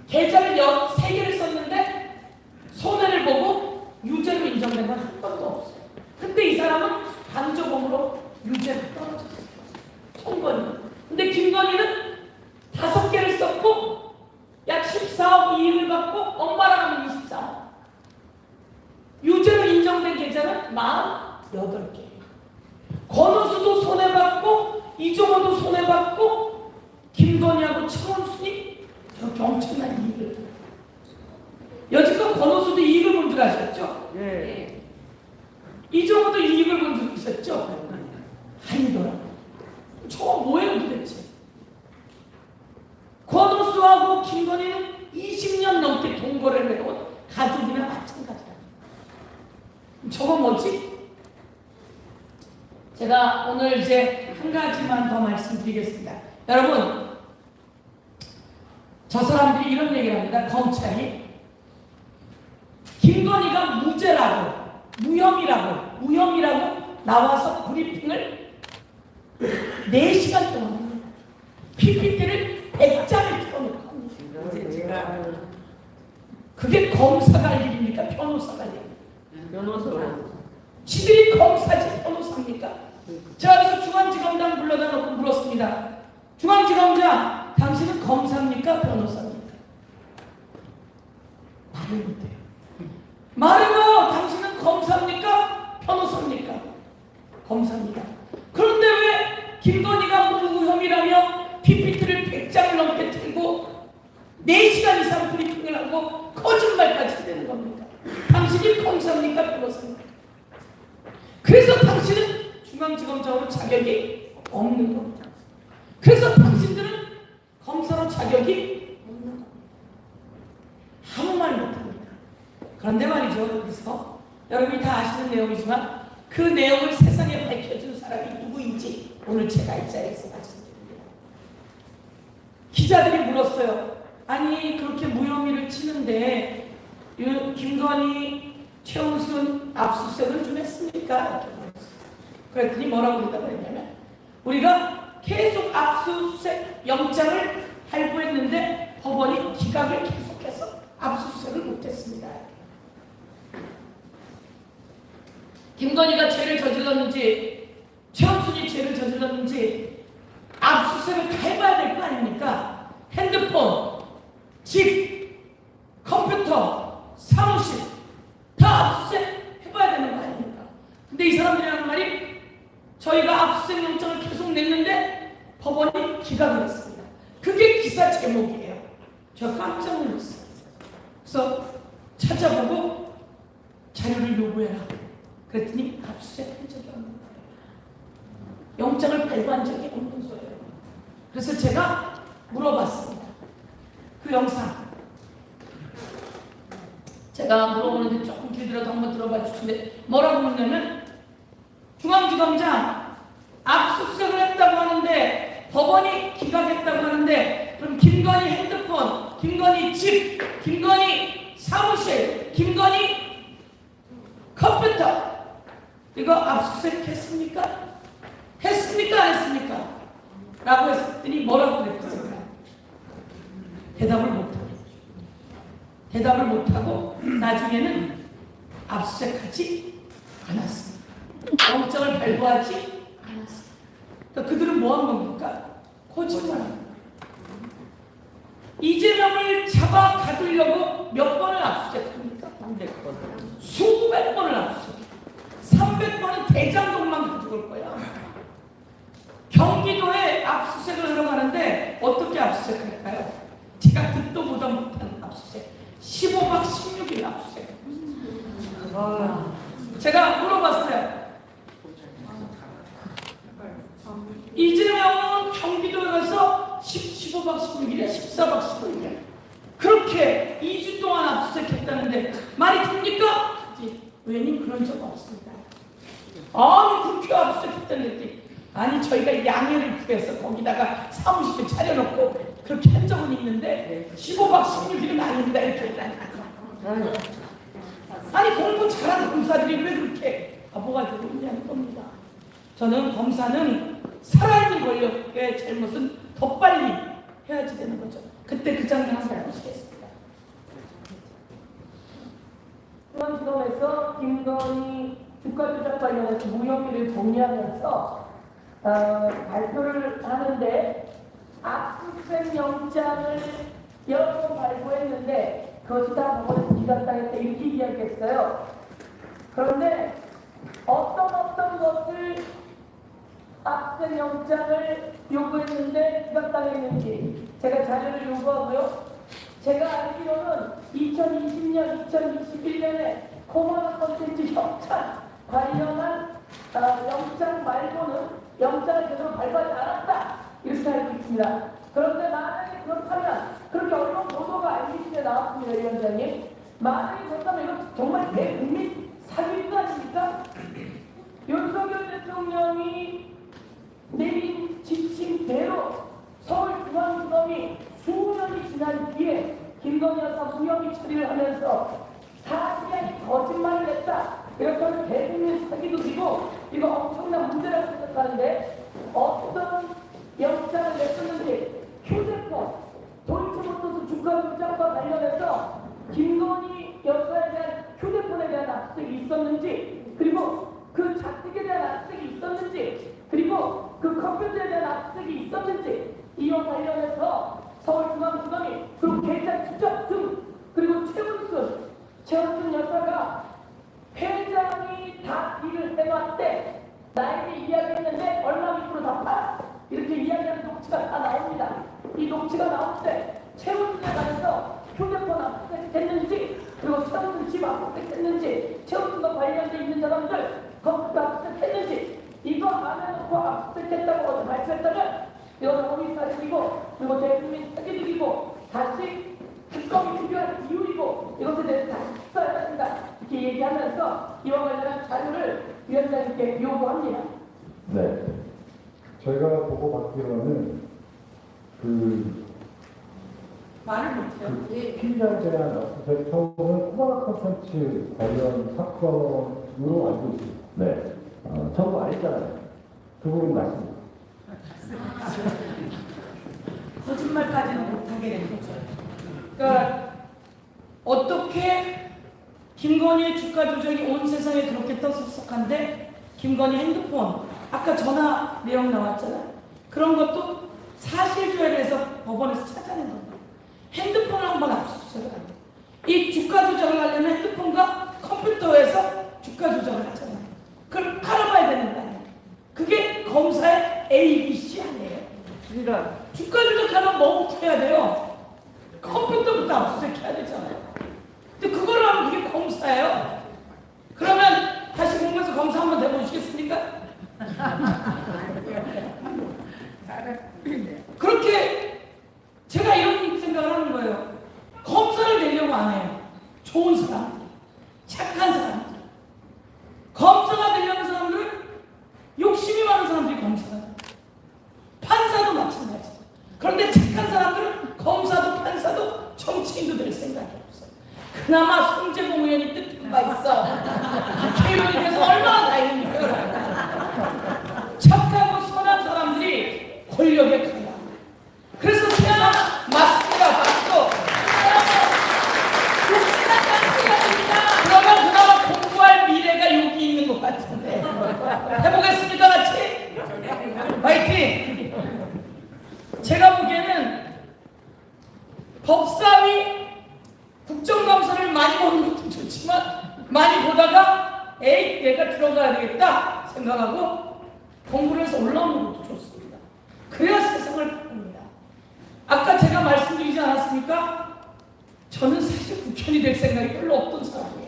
계좌를 3개를 썼는데 손해를 보고 유죄로 인정된 건 한 번도 없어요. 근데 이 사람은 반조범으로 유죄로 떨어졌어요. 손건이. 근데 김건희는 5개를 썼고 약 14억 이익을 받고 엄마랑 하면 24억. 유죄로 인정된 계좌는 48개. 권오수도 손해받고 이종호도 손해받고 김건희하고 최원순이 저렇게 엄청난 이익을. 여지껏 권오수도 이익을 본 줄 아셨죠? 네. 이종호도 이익을 본 줄 아셨죠? 아니더라고요. 저거 뭐예요 도대체? 권오수하고 김건희는 20년 넘게 동거래를 해온 가족이나 마찬가지다. 저거 뭐지? 제가 오늘 이제 한 가지만 더 말씀드리겠습니다. 여러분, 저 사람들이 이런 얘기를 합니다. 검찰이 김건희가 무죄라고, 무혐의라고 나와서 브리핑을 4시간 동안 합니다. PPT를 100장을 틀어놓고 합니다. 그게 검사가 할 일입니까? 변호사가 할 일입니까? 변호사. 지들이 검사지 변호사입니까? 제가 그래서 중앙지검장 불러다 놓고 물었습니다. 중앙지검장, 당신은 검사입니까? 변호사입니까? 말을 못해요. 말해봐요. 당신은 검사입니까? 변호사입니까? 검사입니다. 그런데 왜 김건희가 무혐의라며 PPT를 100장을 넘게 틀고 4시간 이상 브리핑을 하고 거짓말까지 되는 겁니까? 당신이 검사입니까? 변호사입니까? 그래서 당신은 중앙지검장으로 자격이 없는 겁니다. 그래서 당신들은 검사로 자격이 없는 겁니다. 아무 말 못합니다. 그런데 말이죠. 여기서 여러분이 다 아시는 내용이지만 그 내용을 세상에 밝혀준 사람이 누구인지 오늘 제가 이 자리에서 말씀드립니다. 기자들이 물었어요. 아니 그렇게 무혐의를 치는데 김건희, 최은순 압수수색을 좀 했습니까? 이렇게 물었어요. 그랬더니 뭐라고 대답을 했냐면 우리가 계속 압수수색 영장을 발부했는데 법원이 기각을 계속해서 압수수색을 못했습니다. 김건희가 죄를 저질렀는지 최은순이 죄를 저질렀는지 압수수색을 다 해봐야 될 거 아닙니까? 핸드폰, 집, 컴퓨터, 사무실 다 압수수색 해봐야 되는 거 아닙니까? 근데 이 사람들이 하는 말이 저희가 압수수색 영장을 계속 냈는데 법원이 기각을 했습니다. 그게 기사 제목이에요. 제가 깜짝 놀랐어요. 그래서 찾아보고 자료를 요구해라. 그랬더니 압수수색 한 적이 없는 거예요. 영장을 발부한 적이 없는 거예요. 그래서 제가 물어봤습니다. 그 영상 제가 물어보는데 조금 길더라도 한번 들어봐 주시는데 뭐라고 묻냐면 중앙지검장 압수수색을 했다고 하는데 법원이 기각했다고 하는데 그럼 김건희 핸드폰, 김건희 집, 김건희 사무실, 김건희 컴퓨터 이거 압수수색 했습니까? 했습니까? 안 했습니까? 라고 했더니 뭐라고 그랬습니까? 대답을 못하고 대답을 못하고 나중에는 압수수색하지 않았습니다. 영장을 발부하지 않았습니다. 그러니까 그들은 뭐 한 겁니까? 거짓말합니다. 이재명을 잡아 가두려고 몇 번을 압수수색합니까? 300번. 수백 번을 압수수색. 300번은 대장동만 가지고 올 거야. 경기도에 압수수색을 하러 가는데 어떻게 압수수색할까요? 제가 듣도 보도 못한 압수수색. 15박 16일 압수수색. 제가 물어봤어요. 이재명은 경기도에 가서 15박 16일에 14박 15일에 그렇게 2주 동안 압수수색했다는데 말이 됩니까? 의원님 그런 적 없습니다. 아니 그렇게 압수수색했다는데 아니 저희가 양해를 구해서 거기다가 사무실을 차려놓고 그렇게 한 적은 있는데 15박 16일은 아닙니다 이렇게 했다니까. 아니 공부 잘하는 검사들이 왜 그렇게 바보가 되고 있냐는 겁니다. 저는 검사는 살아있는 권력의 잘못은 더 빨리 해야지 되는 거죠. 그때 그 장면 한번 보시겠습니다. 중앙지검에서 김건희 주가 조작 관련해서 무혐의를 동의하면서 발표를 하는데 압수수색 영장을 여러 번 발부했는데 그것이 다 법원에서 기각당했다 이렇게 이야기했어요. 그런데 어떤 것을 압수수색 영장을 요구했는데 기각당했는지 제가 자료를 요구하고요. 제가 알기로는 2020년, 2021년에 코로나 콘텐츠 협찬 관련한 영장 말고는 영장을 제대로 발부하지 않았다 이렇게 알고 있습니다. 그런데 만약에 그렇다면 그렇게 언론 보도가 IBC에 나왔습니다, 위원장님. 만약에 그렇다면 이건 정말 대국민 사기인 거 아닙니까? 윤석열 대통령이 내린 지침대로 서울중앙지검이 수년이 지난 뒤에 김건희 여사 무혐의 처리를 하면서 사실이 아닌 거짓말을 했다. 이렇게 하면 대국민 사기도 되고 이거 엄청난 문제라고 생각하는데 어떤 영장을 냈었는지 휴대폰, 도이치모터스 주가 조작과 관련해서 김건희 여사에 대한 휴대폰에 대한 압수수색이 있었는지 그리고 그 자택에 대한 압수수색이 있었는지 그리고 그 컴퓨터에 대한 압수수색이 있었는지 이와 관련해서 서울중앙지검이 그리고 계좌 추적 등 그리고 최은순 여사가 회장이 다 일을 해놨대 나에게 이야기했는데 얼마 밑으로 갚아 이렇게 이야기하는 녹취가 다 나옵니다. 이 녹취가 나올 때 최은순에 관해서 휴대폰 압수수색했는지 그리고 최은순 집 압수수색했는지 최은순과 관련돼 있는 사람들 컴퓨터 압수수색했는지 이거 안 해놓고 압수수색했다고 어제 발표했다면 이건 허위사실이고 그리고 대국민 사기들이고 다시 특검이 필요한 이유이고 이것에 대해서 다시 수사해야 된다 이렇게 얘기하면서 이와 관련한 자료를 위원장님께 요구합니다. 네. 저희가 보고 받기로는 말을 못해요. 피의자에 대한 압수수색 처음은 코로나 콘텐츠 관련 사건으로 알고 있습니다. 네. 청구 안 했잖아요. 그 부분 맞습니다. 거짓말까지는 못하게 된 거죠. 그러니까 어떻게 김건희의 주가 조작이 온 세상에 그렇게 떠들썩한데 김건희 핸드폰 아까 전화 내용 나왔잖아요. 그런 것도 사실조회를 해서 법원에서 찾아낸 겁니다. 핸드폰을 한번 압수수색을 합니다. 이 주가 조작을 하려면 핸드폰과 컴퓨터에서 주가 조작을 하잖아요. 그걸 알아봐야 되는 거 아니에요. 그게 검사의 ABC 아니에요. 이런. 주가 조작하면 뭐부터 해야 돼요? 컴퓨터부터 압수수색해야 되잖아요. 근데 그걸 하면 그게 검사예요. 그러면 다시 공부해서 검사 한번 해보시겠습니까? 그렇게 제가 이런 생각을 하는 거예요. 검사를 되려고 안 해요. 좋은 사람, 착한 사람. 검사가 되려는 사람들은 욕심이 많은 사람들이 검사가 돼요. 판사도 마찬가지. 그런데 착한 사람들은 검사도 판사도 정치인도 될 생각이 없어요. 그나마 송재봉 의원이 뜻한 바 있어. 국회의원이 돼서 얼마나 다행입니까? 착하고 선한 사람들이 권력에 가요. 그래서 세상 맞습니다. 맞고 그러면 그나마 공부할 미래가 여기 있는 것 같은데 해보겠습니까 같이? 화이팅! 제가 보기에는 법사위 국정감사를 많이 보는 것도 좋지만 많이 보다가 에이 내가 들어가야 되겠다 생각하고 공부를 해서 올라오는 것도 좋습니다. 그래야 세상을 바꿉니다. 아까 제가 말씀드리지 않았습니까? 저는 사실 국회의원이 될 생각이 별로 없던 사람이에요.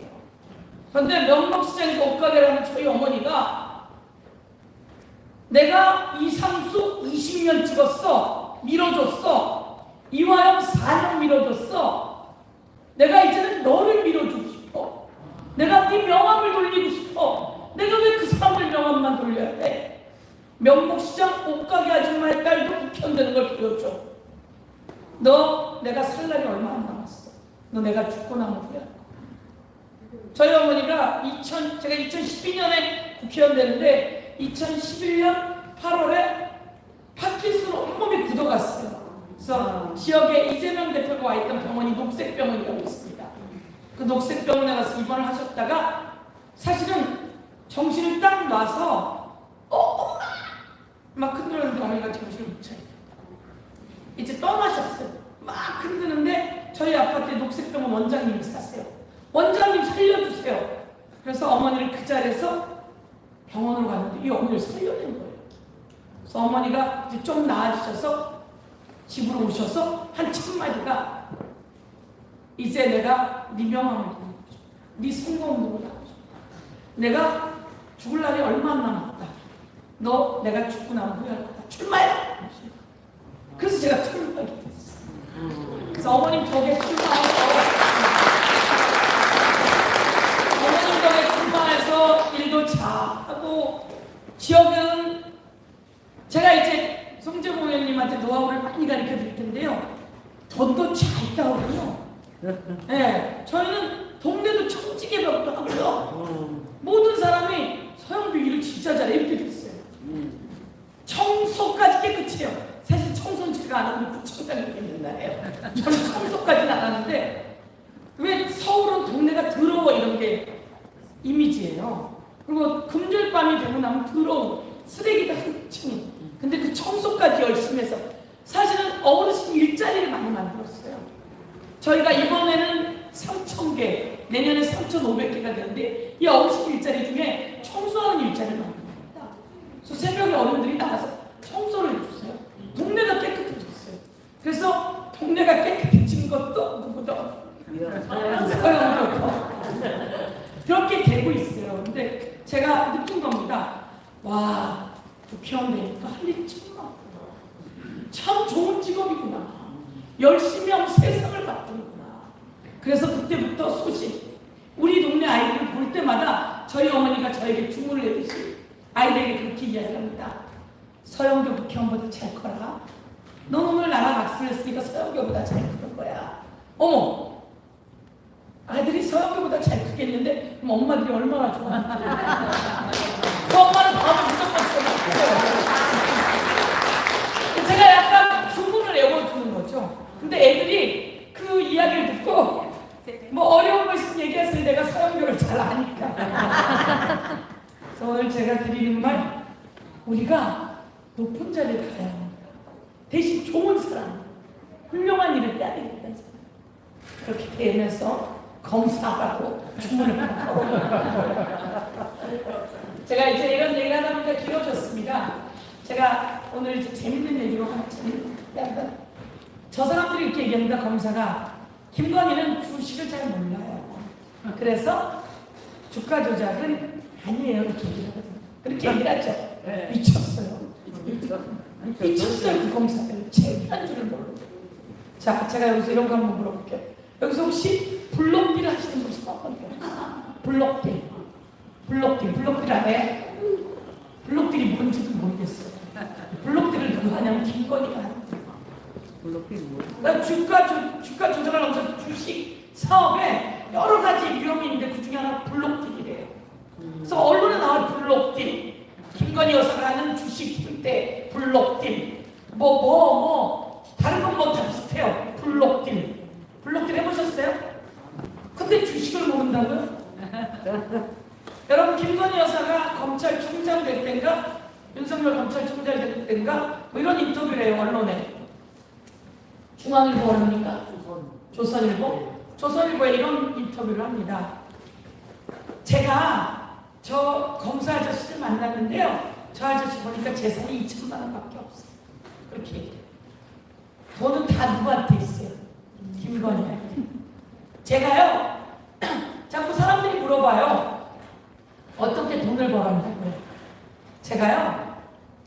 그런데 명목시장에서 옷가게라는 저희 어머니가 내가 이상수 20년 찍었어. 밀어줬어. 이화영 4년 밀어줬어. 내가 이제는 너를 밀어주고 싶어. 내가 네 명함을 돌리고 싶어. 내가 왜 그 사람들 명함만 돌려야 돼? 명목시장 옷가게 아줌마의 딸도 국회의원 되는 걸 보여줘. 너 내가 살 날이 얼마 안 남았어. 너 내가 죽고 나면 후회할 거야. 저희 어머니가 제가 2012년에 국회의원 되는데 2011년 8월에 파킨슨 온몸이 굳어갔어요. 그래서 지역에 이재명 대표가 와 있던 병원이 녹색병원이라고 있습니다. 그 녹색병원에 가서 입원을 하셨다가 사실은 정신을 딱 놔서 엄마! 막 흔들었는데 어머니가 정신을 못 차리고 이제 떠나셨어요. 막 흔드는데 저희 아파트에 녹색병원 원장님이 사세요. 원장님 살려주세요. 그래서 어머니를 그 자리에서 병원으로 갔는데 이 어머니를 살려낸 거예요. 그래서 어머니가 이제 좀 나아지셔서 집으로 오셔서 한 첫마디가 이제 내가 네 명함을 보내고 싶다. 네 성공으로 나고 싶다. 내가 죽을 날이 얼마 안 남았다. 너 내가 죽고 나면 후회할 거다. 출마해! 그래서 제가 출마하게 됐어요. 그래서 어머님 덕에 출마해서 어머님 덕에 출마해서 일도 잘하고 지역은 제가 이제 송재봉 의원님한테 노하우를 많이 가르쳐 드릴 텐데요. 돈도 잘 있다고요. 네, 저희는 동네도 청지개벽도 하고요. 모든 사람이 서영규 일을 진짜 잘해 이렇게 됐어요. 청소까지 깨끗해요. 사실 청소는 제가 안 하고 구청장이 맨날해요. 저는 청소까지는 안 하는데 왜 서울은 동네가 더러워 이런 게 이미지예요. 그리고 금요일 밤이 되고 나면 더러운 쓰레기가 한층. 근데 그 청소까지 열심히 해서 사실은 어르신 일자리를 많이 만들었어요. 저희가 이번에는 3,000개, 내년에 3,500개가 되는데 이 어르신 일자리 중에 청소하는 일자리를 만듭니다. 그래서 새벽에 어른들이 나가서 청소를 해주세요. 동네가 깨끗해졌어요. 그래서 동네가 깨끗해진 것도 누구도 서영교도 그렇게 되고 있어요. 근데 제가 느낀 겁니다. 와, 국회의원 되니까 할 일이 참 많구나. 참 좋은 직업이구나. 열심히 하면 세상을 바꾸는구나. 그래서 그때부터 소식, 우리 동네 아이들을 볼 때마다 저희 어머니가 저에게 주문을 내듯이 아이들에게 그렇게 이야기합니다. 서영교 국회의원보다 잘 커라. 넌 오늘 나랑 악수를 했으니까 서영교보다 잘 크는 거야. 어머! 아이들이 서영교보다 잘 크겠는데 그럼 엄마들이 얼마나 좋아. 그 엄마는 다음에 무조건 쳐다보고 제가 약간 주문을 외워주는 거죠. 근데 애들이 그 이야기를 듣고 뭐 어려운 거 있으면 얘기했을 때 내가 서영교를 잘 아니까. 그래서 오늘 제가 드리는 말, 우리가 높은 자리를 가야 합니다. 대신 좋은 사람, 훌륭한 일을 해야 되겠다는 사람. 그렇게 되면서 검사하고 주문을 하고 제가 이제 이런 얘기를 하다 보니까 길어졌습니다. 제가 오늘 이제 재밌는 얘기로 하나 재밌는 저 사람들이 이렇게 얘기합니다. 검사가 김건희는 주식을 잘 몰라요. 그래서 주가 조작은 아니에요. 이렇게 얘기를 하거든요. 그렇게 얘기를 하죠. 미쳤어요. 미쳤어요. 그 검사들. 재미한 줄을 모르고. 자, 제가 여기서 이런 거 한번 물어볼게요. 여기서 혹시 블록딜 하시는 분 있어요? 블록딜. 블록딜 안 해요? 블록딜이 뭔지도 모르겠어요. 블록딜을 누가 하냐면 김건희가 하는 거예요. 블록딜이 뭐야? 주가 조작을 하면서 주식 사업에 여러 가지 위험이 있는데 그 중에 하나 블록딜이래요. 그래서 언론에 나와 블록딜. 김건희 여사가 하는 주식 딜때 블록딜. 다른 건 뭐 다 비슷해요. 블록딜 해보셨어요? 근데 주식을 모른다고요? 여러분, 김건희 여사가 검찰총장 될 때인가 윤석열 검찰총장 될 때인가 뭐 이런 인터뷰를 해요. 언론에. 중앙일보 언론인가? 조선일보에 이런 인터뷰를 합니다. 제가 저 검사 아저씨를 만났는데요. 저 아저씨 보니까 재산이 2천만 원밖에 없어요. 그렇게 얘기해요. 돈은 다 누구한테 있어요? 김건희한테. 제가요, 자꾸 사람들이 물어봐요. 어떻게 돈을 벌었냐고요. 제가요,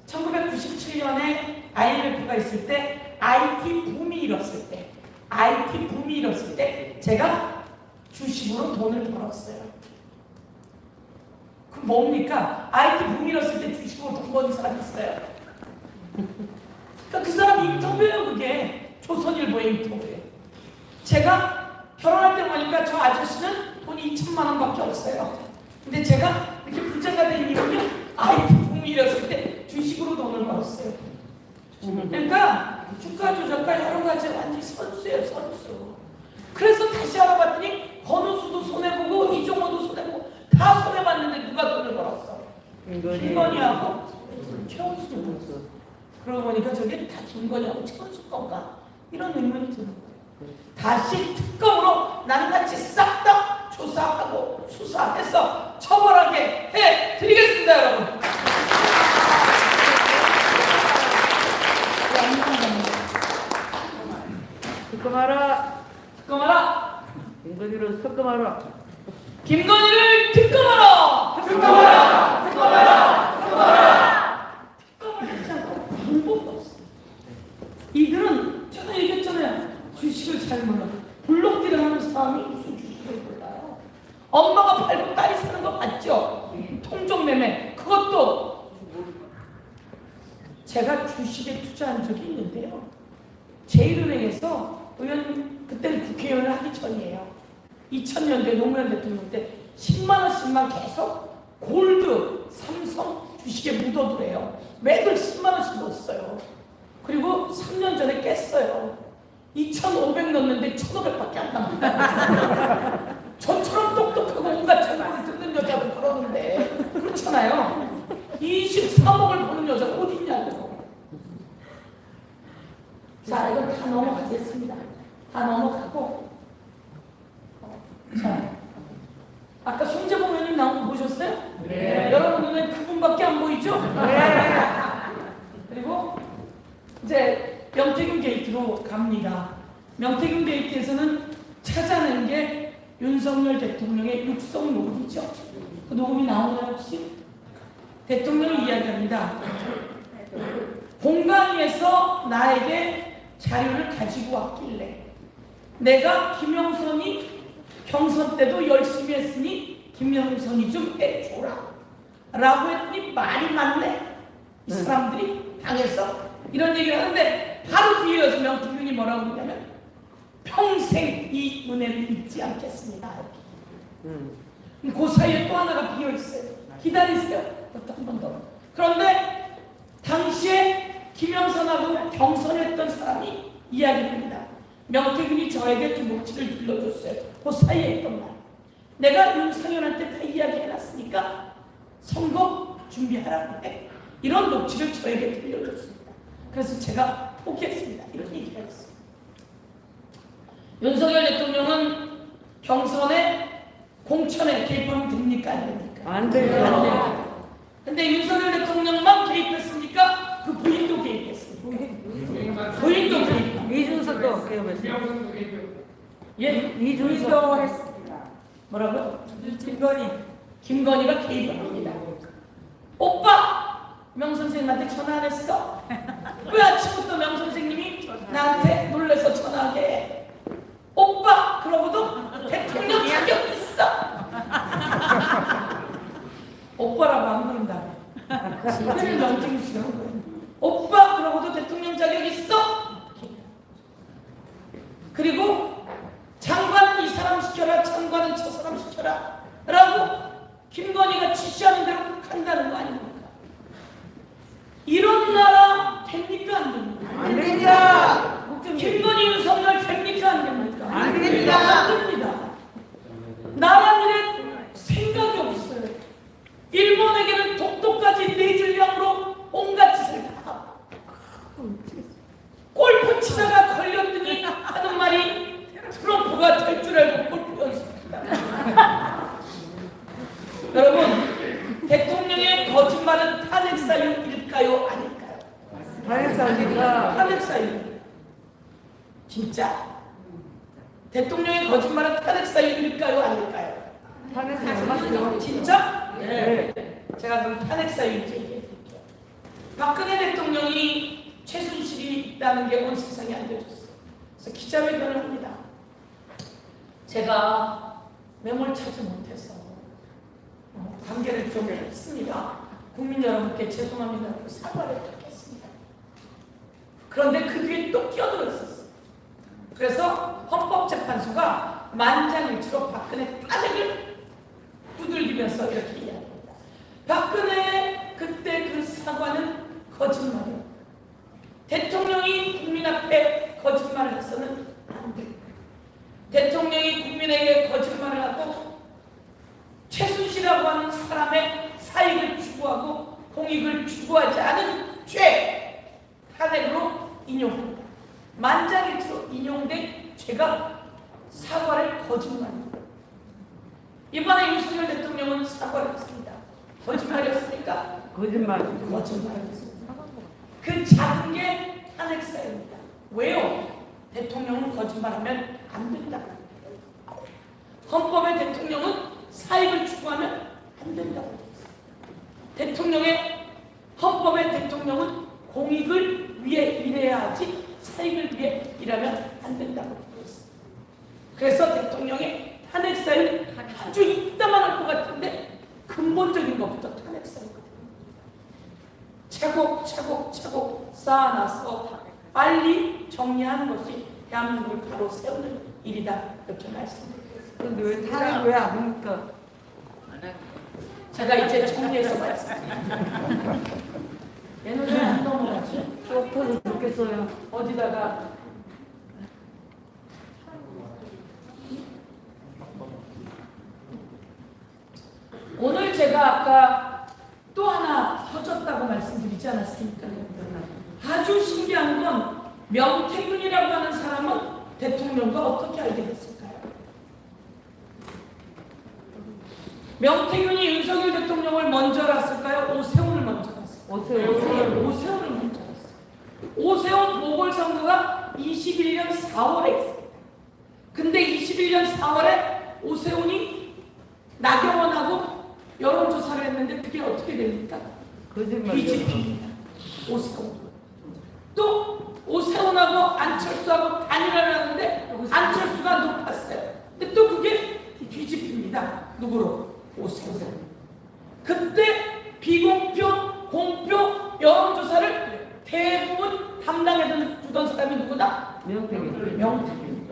1997년에 IMF가 있을 때 IT 붐이 일었을 때 제가 주식으로 돈을 벌었어요. 그 뭡니까? IT 붐이 일었을 때 주식으로 돈 버는 사람이 있어요. 그러니까 그 사람 인터뷰예요. 그게 조선일보의 인터뷰예요. 제가 결혼할 때 보니까 저 아저씨는 돈이 2천만 원밖에 없어요. 근데 제가 이렇게 부자가 된 이유는 IT 붐이 일었을 때 주식으로 돈을 벌었어요. 그러니까 주가 조작과 여러 가지 완전히 선수예요, 선수. 그래서 다시 알아봤더니 권우수도 손해보고 이종호도 손해보고 다 손해봤는데 누가 돈을 벌었어? 김건희하고 최원수도 벌었어. 그러고 보니까 저게 다 김건희하고 최원수 건가? 이런 의문이 드는 거예요. 다시 특검으로 낱낱이 싹 다 조사하고 수사해서 처벌하게 해드리겠습니다, 여러분. 특검하라. 특검하라. 김건희를 특검하라. 김건희를 특검하라. 특검하라. 특검하라. 특검하라. 특검을 하지 않고 방법도 없어요. 이들은 제가 얘기했잖아요. 주식을 잘 몰라. 블록딜을 하는 사람이 무슨 주식을 몰라요. 엄마가 팔고 딸이 사는 거 봤죠? 통정매매. 그것도 제가 주식에 투자한 적이 있는데요. 제1은행에서 의원, 그때는 국회의원을 하기 전이에요. 2000년대 노무현 대통령 때 10만 원씩만 계속 골드, 삼성 주식에 묻어두래요. 매달 10만 원씩 넣었어요. 그리고 3년 전에 깼어요. 2,500 넣었는데 1,500밖에 안 남았다. 저처럼 똑똑하고 온갖 정보를 듣는 여자도 그러는데 그렇잖아요. 23억을 버는 여자가 어디 있냐고. 자, 이건 다 넘어가겠습니다. 다 넘어가고. 자, 아까 손재봉 의원님 나온 거 보셨어요? 네. 여러분 눈에 그분밖에 안 보이죠? 네. 그리고 이제 명태균 게이트로 갑니다. 명태균 게이트에서는 찾아낸 게 윤석열 대통령의 육성 녹음이죠. 그 녹음이 나오나요 혹시? 대통령이 이야기합니다. 공간위에서 나에게 자료를 가지고 왔길래 내가 김영선이 경선 때도 열심히 했으니 김영선이 좀 해줘라 라고 했더니 말이 많네. 이 사람들이 당해서 이런 얘기를 하는데 바로 뒤에 이어서 명태균이 뭐라고 그러냐면 평생 이 은혜를 잊지 않겠습니다. 그 사이에 또 하나가 비어있어요. 기다리세요. 그것도 한 번 더. 그런데 당시에 김영선하고 경선했던 사람이 이야기합니다. 명태균이 저에게 두 목치를 들려줬어요. 그 사이에 있던 말. 내가 윤상현한테 다 이야기해놨으니까 선거 준비하라고 해. 이런 녹취를 저에게 들려줬습니다. 그래서 제가 포기했습니다. 이런 얘기가 있어요. 윤석열 대통령은 경선에 공천에 개입하면 됩니까? 안 됩니까? 안 돼요. 안 돼요. 근데 윤석열 대통령만 개입했습니까? 그 부인도 개입했습니까? 부인도 개입. 이준석도 개업했어요. 예? 이준석 했습니다. 뭐라고요? 김건희가 개입을 합니다. 오빠! 명 선생님한테 전화 안 했어? 왜 아침부터 명 선생님이 나한테 놀래서 전화하게 해? 오빠! 그러고도 대통령 자격 있어! 오빠라고 안 부른다. 그걸 명태균 씨가 한 거예요. 오빠! 그러고도 대통령 자격 있어? 그리고 장관은 이 사람 시켜라, 장관은 저 사람 시켜라 라고 김건희가 지시하는 대로 간다는 거 아닙니까? 이런 나라 됩니까? 안 됩니까? 안 됩니다. 김건희 윤석열 됩니까? 안 됩니까? 안 됩니다. 안 됩니다. 나라 일에 생각이 없어요. 일본에게는 독도까지 내질량으로 온갖 짓을 다 하고 골프 치다가 걸렸더니 하는 말이 트럼프가 될 줄 알고 골프 연습한다. 여러분, 대통령의 거짓말은 탄핵 사유일까요? 아닐까요? 탄핵사니까 탄핵 사유. 진짜. 대통령의 거짓말은 탄핵 사유일까요? 아닐까요? 탄핵사니까 진짜? 네. 제가 그럼 탄핵 사유인지 얘기해드릴게요. 박근혜 대통령이 최순실이 있다는 게 온 세상에 알려졌어요. 그래서 기자회견을 합니다. 제가 매몰차지 못해서 관계를 좀 했습니다. 국민 여러분께 죄송합니다. 사과를 드리겠습니다. 그런데 그 뒤에 또 끼어들어 있었어요. 그래서 헌법재판소가 만장일치로 박근혜 탄핵을 두들기면서 이렇게 이야기합니다. 박근혜 그때 그 사과는 거짓말이었다. 국민 앞에 거짓말을 해서는 안 돼. 대통령이 국민에게 거짓말을 하고 최순실이라고 하는 사람의 사익을 추구하고 공익을 추구하지 않은 죄 탄핵으로 인용합니다. 만장일치로 인용된 죄가 사과를 거짓말입니다. 이번에 윤석열 대통령은 사과를 했습니다. 거짓말이었습니까? 거짓말이죠. 거짓말이었습니다. 그 작은 게 탄핵사입니다. 왜요? 대통령은 거짓말하면 안 된다. 헌법에 대통령은 사익을 추구하면 안 된다고 대통령의 헌법에 대통령은 공익을 위해 일해야 하지 사익을 위해 일하면 안 된다고 되어 있습니다. 그래서 대통령의 탄핵사유는 아주 이따만할 것 같은데 근본적인 것부터 탄핵사유거든요. 차곡차곡 쌓아놔서 빨리 정리하는 것이 대한민국을 바로 세우는 일이다 이렇게 말씀드리겠습니다. 근데 왜 탄핵 왜안 합니까? 제가 이제 정리해서 말씀드립니다. 얘는 왜 안 넘어가지? 쪽터져 죽겠어요. 어디다가 오늘 제가 아까 또 하나 터졌다고 말씀드리지 않았습니까? 아주 신기한 건 명태균이라고 하는 사람은 대통령과 어떻게 알게 됐을까요? 명태균이 윤석열 대통령을 먼저 알았을까요? 오세훈을 먼저 알았을까요? 오세훈을 먼저 알았어요. 오세훈 보궐선거가 21년 4월에 있습니다. 근데 21년 4월에 오세훈이 나경원하고 여론조사를 했는데 그게 어떻게 됩니까? 거짓말. 뒤집힙니다. 오세훈. 또 오세훈하고 안철수하고 단일화를 하는데 안철수가 높았어요. 근데 또 그게 뒤집힙니다. 누구로? 오세훈. 그때 비공표, 공표 여론조사를 대부분 담당해 주던 사람이 누구다? 명태균. 명태균.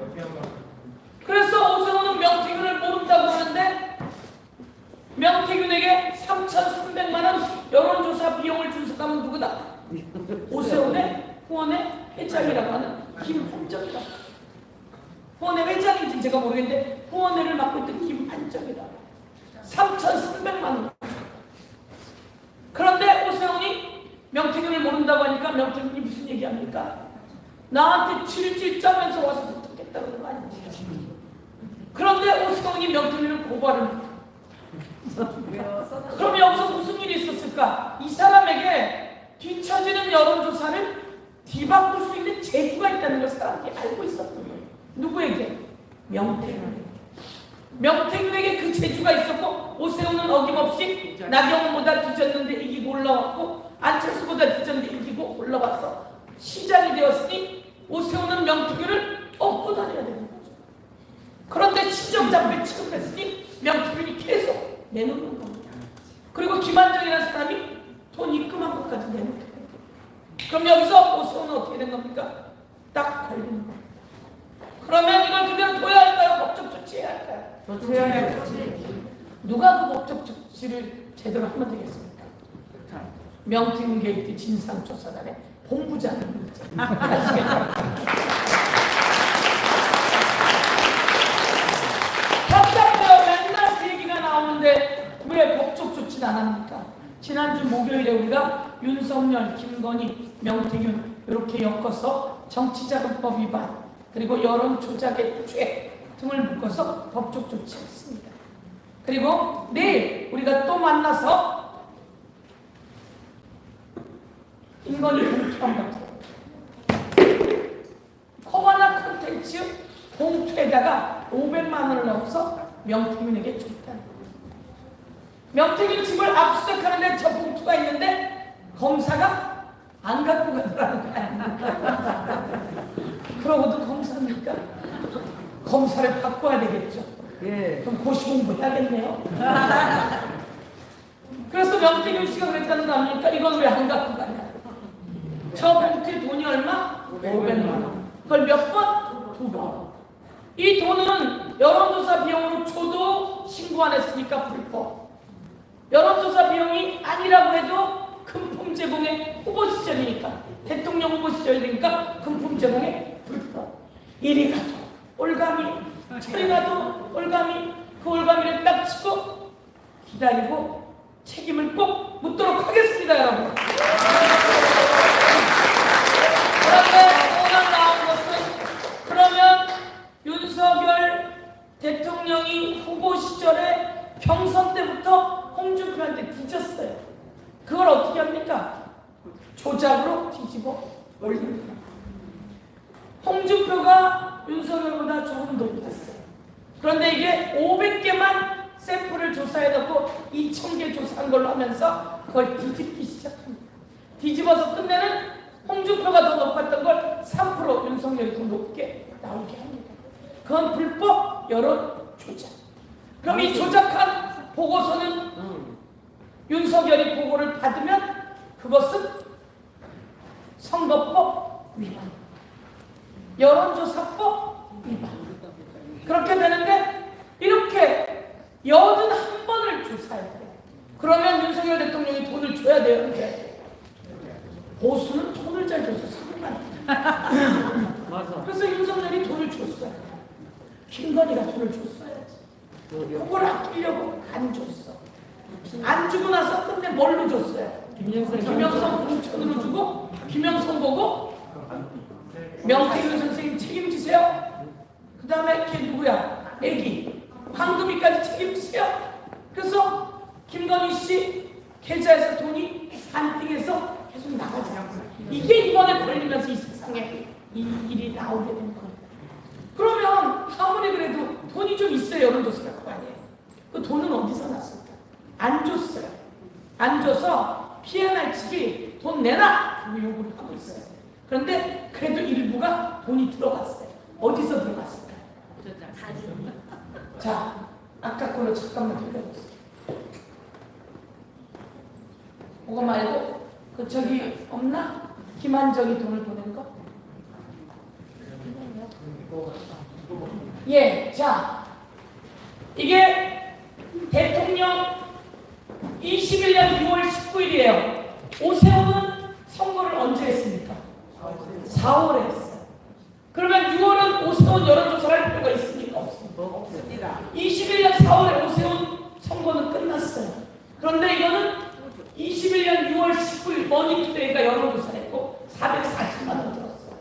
그래서 오세훈은 명태균을 모른다고 하는데 명태균에게 3,300만 원 여론조사 비용을 준 사람은 누구다? 오세훈의 후원의 회장이라고 하는 김한정이다. 후원의 회장인지 제가 모르겠는데 후원회를 맡고 있던 김한정이다. 3,300만 원. 그런데 오세훈이 명태균을 모른다고 하니까 명태균이 무슨 얘기합니까? 나한테 질질 짜면서 와서 부탁했다는 거 아니지? 그런데 오세훈이 명태균을 고발을 합니다. 그럼 여기서 무슨 일이 있었을까? 이 사람에게 뒤처지는 여론조사를 뒤바꿀 수 있는 재주가 있다는 걸 사람들이 알고 있었던 거예요. 누구에게? 명태균에게. 명태균에게 그 재주가 있었고 오세훈은 어김없이 나경원보다 뒤졌는데 이기고 올라왔고 안철수보다 뒤졌는데 이기고 올라와서 시작이 되었으니 오세훈은 명태균을 업고 다녀야 되는 거죠. 그런데 친정장배 취급했으니 명태균이 계속 내놓는 겁니다. 그리고 김한정이라는 사람이 돈 입금한 것까지 내놓게 됩니다. 그럼 여기서 오세훈은 어떻게 된 겁니까? 딱 걸리는 겁니다. 그러면 이걸 그대로 둬야 할까요? 법적 조치해야 할까요? 누가 그 법적 조치를 제대로 하면 되겠습니까? 명태균 게이트 진상조사단의 본부장입니다. 아시겠죠? 답답해요. 맨날 그 얘기가 나오는데 왜 법적 조치는 안 합니까? 지난주 목요일에 우리가 윤석열, 김건희, 명태균 이렇게 엮어서 정치자금법 위반 그리고 여론조작의 죄 등을 묶어서 법적 조치했습니다. 그리고 내일 우리가 또 만나서 김건희 봉투 한번 들어요. 코바나 콘텐츠 봉투에다가 500만 원을 넣어서 명태균에게 줬다는 거예요. 명태균 집을 압수수색하는데 저 봉투가 있는데 검사가 안 갖고 가더라는 거야. 그러고도 검사입니까? 검사를 바꿔야 되겠죠. 예. 그럼 고시 공부해야겠네요. 그래서 명태균 씨가 그랬다는 거 아닙니까? 이건 왜 안 갖고 가냐? 저 봉투에 돈이 얼마? 500만 원. 그걸 몇 번? 2번. 이 돈은 여론조사 비용으로 줘도 신고 안 했으니까 불법. 여론조사 비용이 아니라고 해도 금품제 제공의 후보 시절이니까, 대통령 후보 시절이니까 금품 제공의 불법. 이리 가도 올가미, 저리 가도 올가미, 그 올가미를 딱 치고 기다리고 책임을 꼭 묻도록 하겠습니다, 여러분. 그런데 오늘 나온 것은, 그러면 윤석열 대통령이 후보 시절에 경선 때부터 홍준표한테 뒤졌어요. 그걸 어떻게 합니까? 조작으로 뒤집어 올립니다. 홍준표가 윤석열보다 조금 높았어요. 그런데 이게 500개만 샘플을 조사해 놓고 2000개 조사한 걸로 하면서 그걸 뒤집기 시작합니다. 뒤집어서 끝내는 홍준표가 더 높았던 걸 3% 윤석열이 더 높게 나오게 합니다. 그건 불법 여론 조작. 그럼 이 조작한 보고서는 윤석열이 보고를 받으면 그것은 선거법 위반, 여론조사법 위반. 그렇게 되는데 이렇게 81번을 조사해야 돼요. 그러면 윤석열 대통령이 돈을 줘야 돼요, 이제. 보수는 돈을 잘 줘서 사고만. 맞아. 그래서 윤석열이 돈을 줬어요. 김건희가 돈을 줬어야지. 그걸 아끼려고 안 줬어. 안 주고 나서 근데 뭘로 줬어요? 김영선 공천으로 주고, 김영선 보고 명태균 선생님 책임지세요. 그 다음에 걔 누구야? 애기 황금이까지 책임지세요. 그래서 김건희 씨 계좌에서 돈이 반띵해서 계속 나가잖아요. 이게 이번에 걸리면서 이 세상에 이 일이 나오게 된 거예요. 그러면 아무리 그래도 돈이 좀 있어야 여론조사가 그 아니에요. 그 돈은 어디서 났을까? 안 줬어요. 안 줘서 피해 날치기 돈 내놔! 그 요구를 하고 있어요. 그런데 그래도 일부가 돈이 들어갔어요. 어디서 들어갔을까요? 자, 아까 걸로 잠깐만 돌려보세요. 그거 말고 그 저기 없나? 김한정이 돈을 보낸 거? 예, 자, 이게 대통령 21년 6월 19일이에요. 오세훈은 선거를 언제 했습니까? 4월에 했어요. 그러면 6월은 오세훈 여론조사를 할 필요가 있습니까? 없습니다. 21년 4월에 오세훈 선거는 끝났어요. 그런데 이거는 21년 6월 19일 머니투데이가 여론조사를 했고 440만 원 들었어요.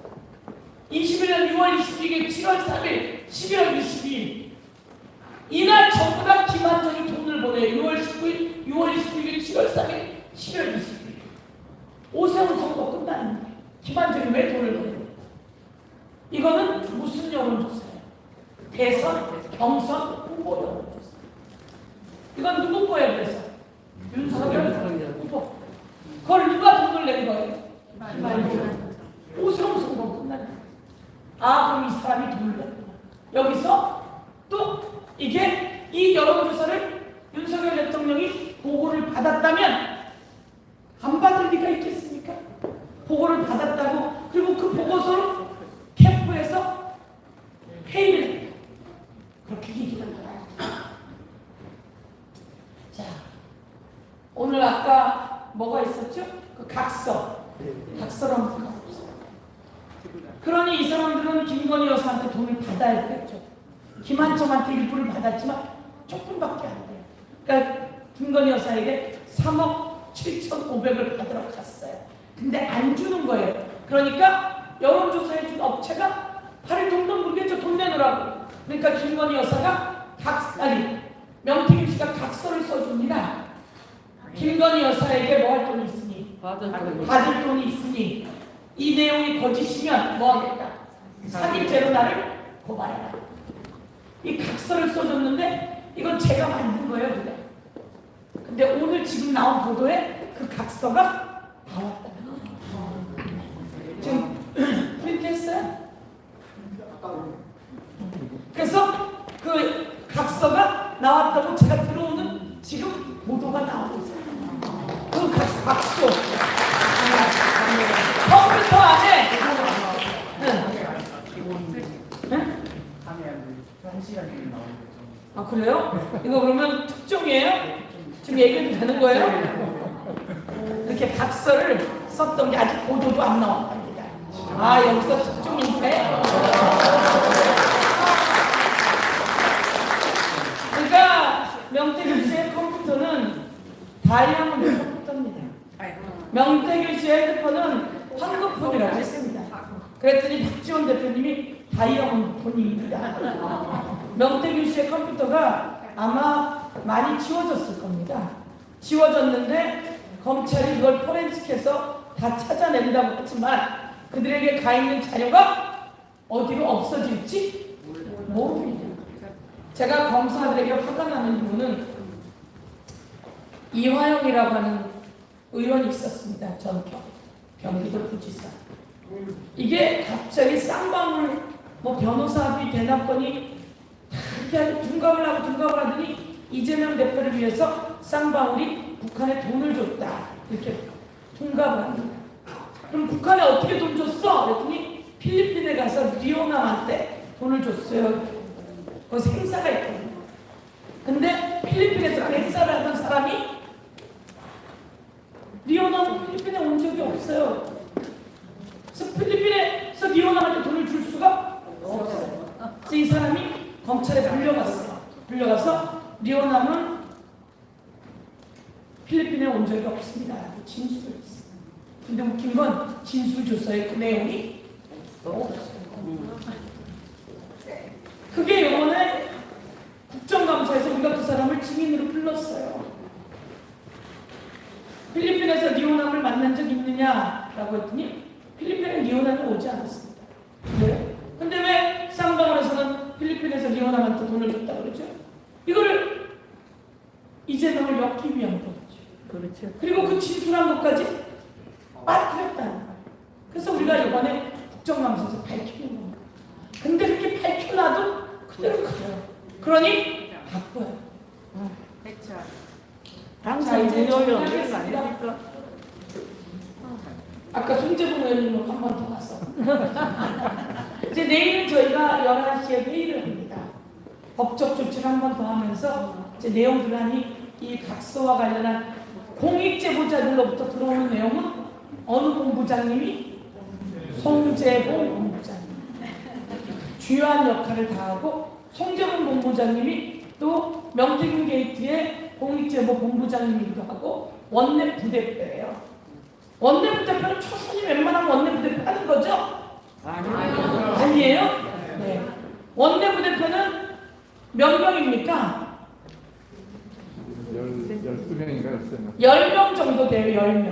21년 6월 22일, 7월 3일, 11월 22일 이날 전부 다 김한정이 돈을 보내요. 6월 19일, 6월 22일, 7월 3일, 11월 22일. 오세훈 선거 끝났는데 김한정이 왜 돈을 보내요? 이거는 무슨 여론조사예요? 대선, 경선, 후보 여론조사. 이건 누구 거예요? 그래서 윤석열 후보. 그걸 누가 돈을 낸 거예요? 김한정. 오세훈 선거 끝났는데 아, 그럼 이 사람이 돈을 냈구나. 여기서 또 이게 이 여론조사를 윤석열 대통령이 보고를 받았다면 안 받을 리가 있겠습니까? 보고를 받았다고. 그리고 그 보고서를 캠프에서 회의를 했다. 그렇게 얘기를 하나요? 자, 오늘 아까 뭐가 있었죠? 그 각서. 각서를 한번 가봅시다. 그러니 이 사람들은 김건희 여사한테 돈을 받아야 되겠죠. 김한정한테 일부를 받았지만 조금밖에 안 돼요. 그러니까 김건희 여사에게 3억 7,500을 받으러 갔어요. 근데 안 주는 거예요. 그러니까 여론조사해 준 업체가 팔을 동동 물겠죠. 돈 내놓으라고. 그러니까 김건희 여사가 명태균 씨가 각서를 써줍니다. 김건희 여사에게 뭐 할 돈이 있으니, 받을 돈이 있으니 이 내용이 거짓이면 뭐 하겠다? 사기죄로 나를 고발해라. 이 각서를 써줬는데 이건 제가 만든 거예요, 그냥. 근데 오늘 지금 나온 보도에 그 각서가 나왔다. 지금 프린트했어요? 그래서 그 각서가 나왔다고 제가 들어오는 지금 보도가 나오고 있어요. 그 각서. 컴퓨터 안에 아, 그래요? 이거 그러면 특종이에요? 지금 얘기해도 되는 거예요? 이렇게 이렇게 각서를 썼던 게 아직 보도도 안 나왔답니다. 아, 여기서 특종인데. 그러니까 명태균 씨의 컴퓨터는 다이아몬드 컴퓨터입니다. 명태균 씨의 핸드폰은 황금폰이라고 했습니다. 그랬더니 박지원 대표님이 다이아몬드 폰입니다. 명태균 씨의 컴퓨터가 아마 많이 지워졌을 겁니다. 지워졌는데 검찰이 이걸 포렌식해서 다 찾아낸다고 했지만 그들에게 가 있는 자료가 어디로 없어질지 모릅니다. 제가 검사들에게 화가 나는 이유는 이화영이라고 하는 의원이 있었습니다. 전 경기도 부지사. 이게 갑자기 쌍방울 변호사비 대납권이 이렇게 둔갑을 하더니 이재명 대표를 위해서 쌍방울이 북한에 돈을 줬다 이렇게 둔갑을 합니다. 그럼 북한에 어떻게 돈 줬어? 그랬더니 필리핀에 가서 리오남한테 돈을 줬어요. 거기서 행사가 있거든요. 근데 필리핀에서 그 행사를 하던 사람이 리오남은 필리핀에 온 적이 없어요. 그래서 필리핀에서 리오남한테 돈을 줄 수가 없어요. 그래서 이 사람이 검찰에 불려갔어요. 불려가서 리오남은 필리핀에 온 적이 없습니다. 진술을 했어요. 근데 웃긴 건 진술조서에 그 내용이 없어요. 그게 이번에 국정감사에서 우리가 그 사람을 증인으로 불렀어요. 필리핀에서 리오남을 만난 적 있느냐라고 했더니 필리핀에 리오남이 오지 않았습니다. 네? 근데 왜 쌍방울에서는 필리핀에서 리오남한테 돈을 줬다고 그러죠? 이거를 이재명을 엮기 위한 거죠. 그렇죠. 그리고 그 진술한 것까지 빠뜨렸다는 거예요. 그래서 우리가 이번에 국정감사에서 밝히는 겁니다. 근데 그렇게 밝혀놔도 그대로 가요. 그러니 바꿔요. 항상 이제 무효를 정리하겠습니다. 하는 거 아닙니까? 아까 송재봉 의원님은 한 번 더 와서 이제 내일은 저희가 11시에 회의를 합니다. 법적 조치를 한 번 더 하면서 이제 내용들 하니 이 각서와 관련한 공익제보자들로부터 들어오는 내용은 어느 본부장님이 송재봉 본부장님 주요한 역할을 다하고 송재봉 본부장님이 또 명태균 게이트의 공익제보 본부장님이기도 하고 원내 부대표예요. 원내 부대표는 초선이 웬만하면 원내 부대표 하는 거죠? 아니에요? 네. 원내 부대표는 몇 명입니까? 12명인가 13명. 10명 정도 돼요. 10명.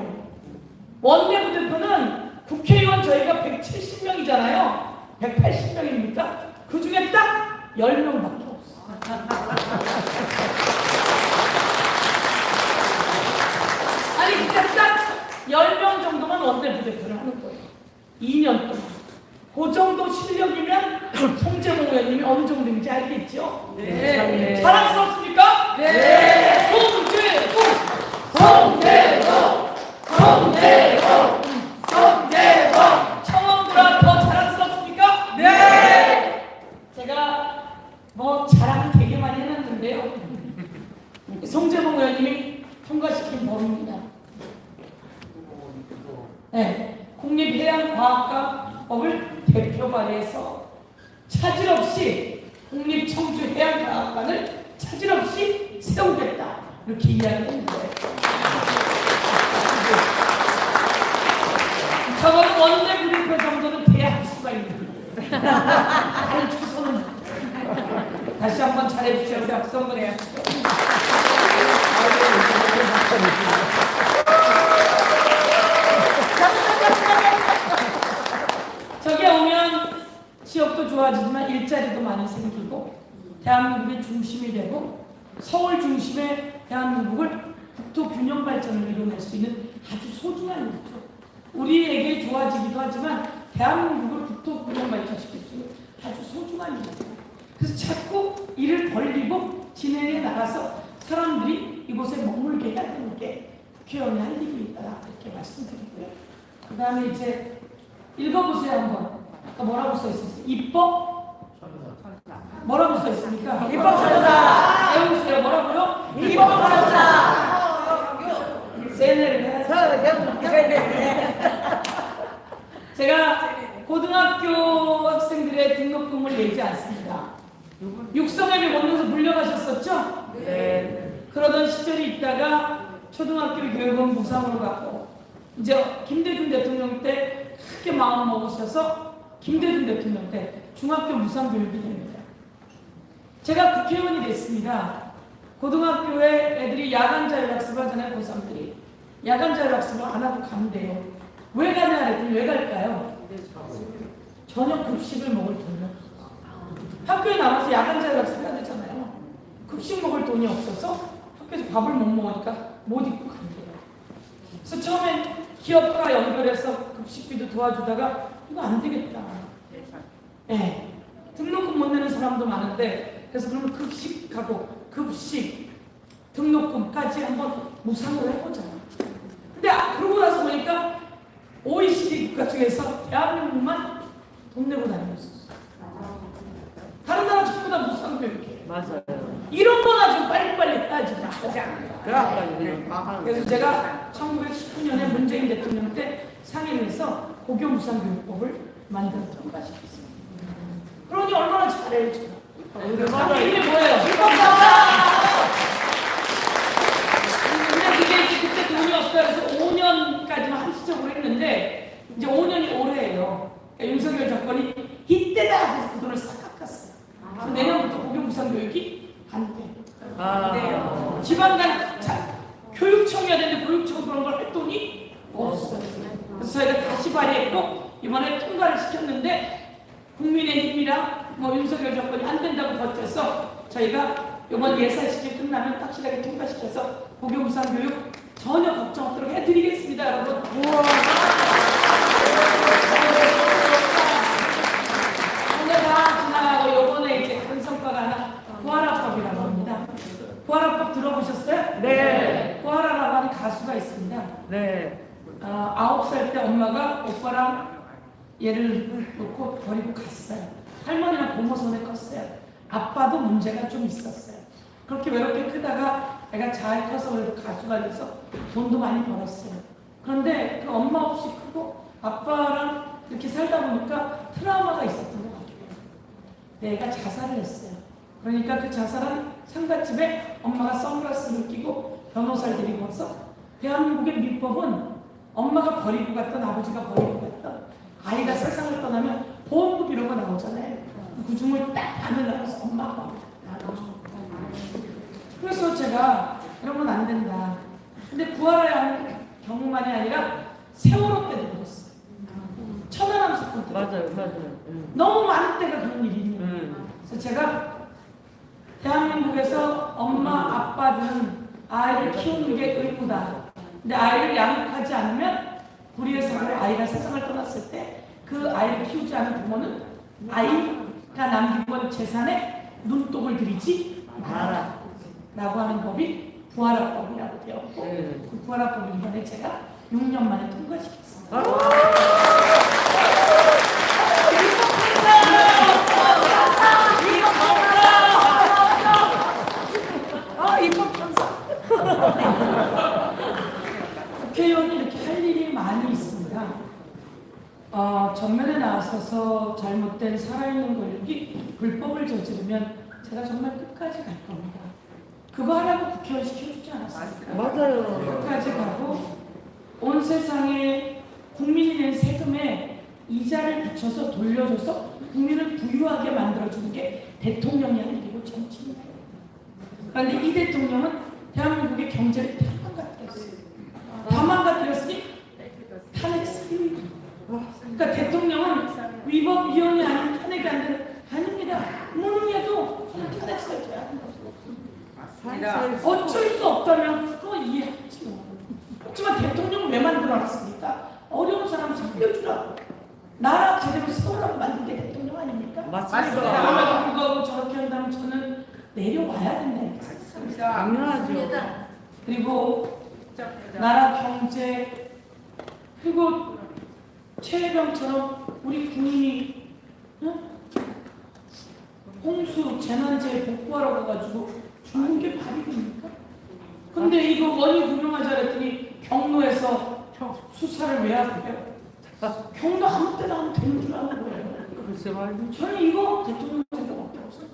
원내 부대표는 국회의원 저희가 170명이잖아요. 180명입니까? 그 중에 딱 10명밖에 없어요. 아니 진짜 딱 10명 정도만 원내부대표를 하는 거예요. 2년 동안. 그 정도 실력이면 송재봉 의원님이 어느 정도인지 알겠죠? 네. 자랑스럽습니까? 네. 송재봉! 송재봉! 송재봉! 송재봉! 청원보다 더 자랑스럽습니까? 네! 제가 자랑 되게 많이 해놨는데요. 송재봉 의원님이 통과시킨 법입니다. 네, 국립해양과학과법을 대표 발의해서 차질 없이 국립청주해양과학관을 차질 없이 세우겠다 이렇게 이야기했는데 저거는 원내 부대표 정도는 돼야 할 수가 있는 거예요. 다른 초선은 다시 한번 잘해주셔서 박수 한번 해야죠. 저기 오면 지역도 좋아지지만 일자리도 많이 생기고 대한민국의 중심이 되고 서울 중심의 대한민국을 국토 균형 발전을 이뤄낼 수 있는 아주 소중한 루트. 우리에게 좋아지기도 하지만 대한민국을 국토 균형 발전시킬 수 있는 아주 소중한 루트. 그래서 자꾸 이를 벌리고 진행해 나가서 사람들이 이곳에 머물게 해야 되는 게 국회의원이 할 일이다 이렇게 말씀드리고요. 그 다음에 이제 읽어보세요 한번. 아까 뭐라고 써있었어요? 입법? 뭐라고 써있습니까? 입법천사. 배우세요. 뭐라고요? 입법천사. 세뇌를 해야죠. 제가 고등학교 학생들의 등록금을 내지 않습니다. 육성회비 못 내서 물려가셨었죠? 네. 그러던 시절이 있다가 초등학교 교육은 무상으로 갔고 이제 김대중 대통령 때 크게 마음 먹으셔서 김대중 대통령 때 중학교 무상 교육이 됩니다. 제가 국회의원이 됐습니다. 고등학교에 애들이 야간 자율학습을 하잖아요. 고3들이 야간 자율학습을 안 하고 간대요. 왜 가냐 그랬더니 왜 갈까요? 저녁 급식을 먹을 돈이 없어서 학교에 나와서 야간 자율학습 해야 되잖아요. 급식 먹을 돈이 없어서 학교에서 밥을 못 먹으니까 못 입고 간대요. 그래서 처음엔 기업과 연결해서 급식비도 도와주다가 이거 안 되겠다. 네. 등록금 못 내는 사람도 많은데 그래서 그러면 급식하고 급식 등록금까지 한번 무상으로 해보자. 근데 그러고 나서 보니까 OECD 국가 중에서 대한민국만 돈 내고 다니고 있었어. 다른 나라 전부 다 무상 교육이에요. 맞아요. 이런 거나 좀 빨리빨리 해야지. 그래서 제가 1919년에 문재인 대통령 때 상의를 해서 고교 무상교육법을 만들어 통과시켰습니다. 그러니 얼마나 잘해요 지금. 이게 뭐예요? 근데 그게 이제 그때 돈이 없다 그래서 5년까지만 한시적으로 했는데 이제 5년이 올해예요. 그러니까 윤석열 정권이 이때다 그래서 그 돈을 싹 깎았어요. 그래서 내년부터 고교 무상교육이 안 돼. 아. 지방간 교육청이어야 되는데 교육청 그런 걸 했더니 없어요. 그래서 저희가 다시 발의했고 이번에 통과를 시켰는데 국민의힘이랑 윤석열 정권이 안 된다고 버텨서 저희가 이번 예산 시즌 끝나면 확실하게 통과시켜서 고교 무상교육 전혀 걱정 없도록 해드리겠습니다, 여러분. 오늘 다 지나가고 이번에 이제 큰 성과가 하나 구하라법이라고 합니다. 구하라법 들어보셨어요? 네. 구하라라고 하는 가수가 있습니다. 네. 9살 때 엄마가 오빠랑 얘를 놓고 버리고 갔어요. 할머니랑 고모 손에 컸어요. 아빠도 문제가 좀 있었어요. 그렇게 외롭게 크다가 애가 잘 커서 그래도 가수가 돼서 돈도 많이 벌었어요. 그런데 그 엄마 없이 크고 아빠랑 이렇게 살다 보니까 트라우마가 있었던 것 같아요. 애가 자살을 했어요. 그러니까 그 자살한 상가집에 엄마가 선글라스를 끼고 변호사를 데리고 와서 대한민국의 민법은 엄마가 버리고 갔던 아버지가 버리고 갔던 아이가 세상을 떠나면 보험금 이런 거 나오잖아요. 그 중을 딱 안을 나가서 엄마가 그래서 제가 이런 건 안 된다. 근데 구하라야 하는 경우만이 아니라 세월호 때도 그랬어요. 천안함 사건 때 맞아요. 너무 많은 때가 그런 일이 있는 거예요. 그래서 제가 대한민국에서 엄마, 아빠들은 아이를 키우는 게 의무다. 근데 아이를 양육하지 않으면 불의의 사고로 아이가 세상을 떠났을 때 그 아이를 키우지 않은 부모는 아이가 남긴 건 재산에 눈독을 들이지 마라 라고 하는 법이 구하라법이라고 되었고 그 구하라법을 이번에 제가 6년 만에 통과시켰습니다. 국회의원이 이렇게 할 일이 많이 있습니다. 전면에 나서서 잘못된 살아있는 권력이 불법을 저지르면 제가 정말 끝까지 갈 겁니다. 그거 하라고 국회의원 시켜주지 않았어요. 맞아요. 끝까지 가고 온 세상에 국민이 낸 세금에 이자를 붙여서 돌려줘서 국민을 부유하게 만들어주는 게 대통령이 할 일이고 정치입니다. 그런데 이 대통령은 대한민국의 경제를 다 망가뜨렸어요. 다 망가뜨렸으니 탄핵습니다. 그러니까 대통령은 위법위원이 아닌 탄핵이 안 되는 아닙니다. 무능해도 저는 탄핵서에 돼야 한다고 생각합니다. 어쩔 수 없다면 그거 이해하지 뭐. 하지만 대통령을 왜 만들어놨습니까? 어려운 사람 살려주라고. 나라 제대로 세우라고 만든 게 대통령 아닙니까? 맞습니다. 그럼에도 불구하고 저렇게 한다면 저는 내려와야 된다 이렇게 생각합니다. 당연하죠. 그리고 나라 경제 그리고 최혜병처럼 우리 국민이 홍수 재난재해 복구하러 가가지고 죽는 게 말이 됩니까? 근데 이거 원인 규명하자 그랬더니 경로에서 수사를 왜 하고요? 경도 아무 때나 하면 되는 줄 아는 거예요. 글쎄 말이죠. 저는 이거 대통령 생각밖에 없었어요.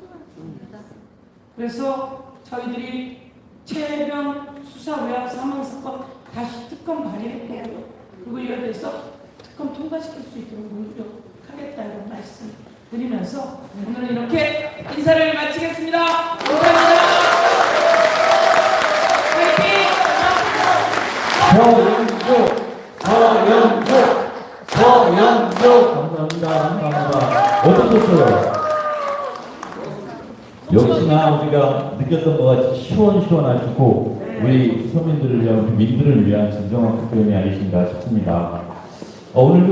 그래서 저희들이 최혜병 수사 외압 사망 사건 다시 특검 발의했고요. 그리고 이에 대해서 특검 통과시킬 수 있도록 노력하겠다 이런 말씀 드리면서 오늘은 이렇게 인사를 마치겠습니다. 감사합니다. 서영조 감사합니다. 어떠셨어요? 역시나 우리가 느꼈던 것 같이 시원시원하시고 우리 서민들을 위한 민들을 위한 진정한 국회의원이 아니신가 싶습니다. 오늘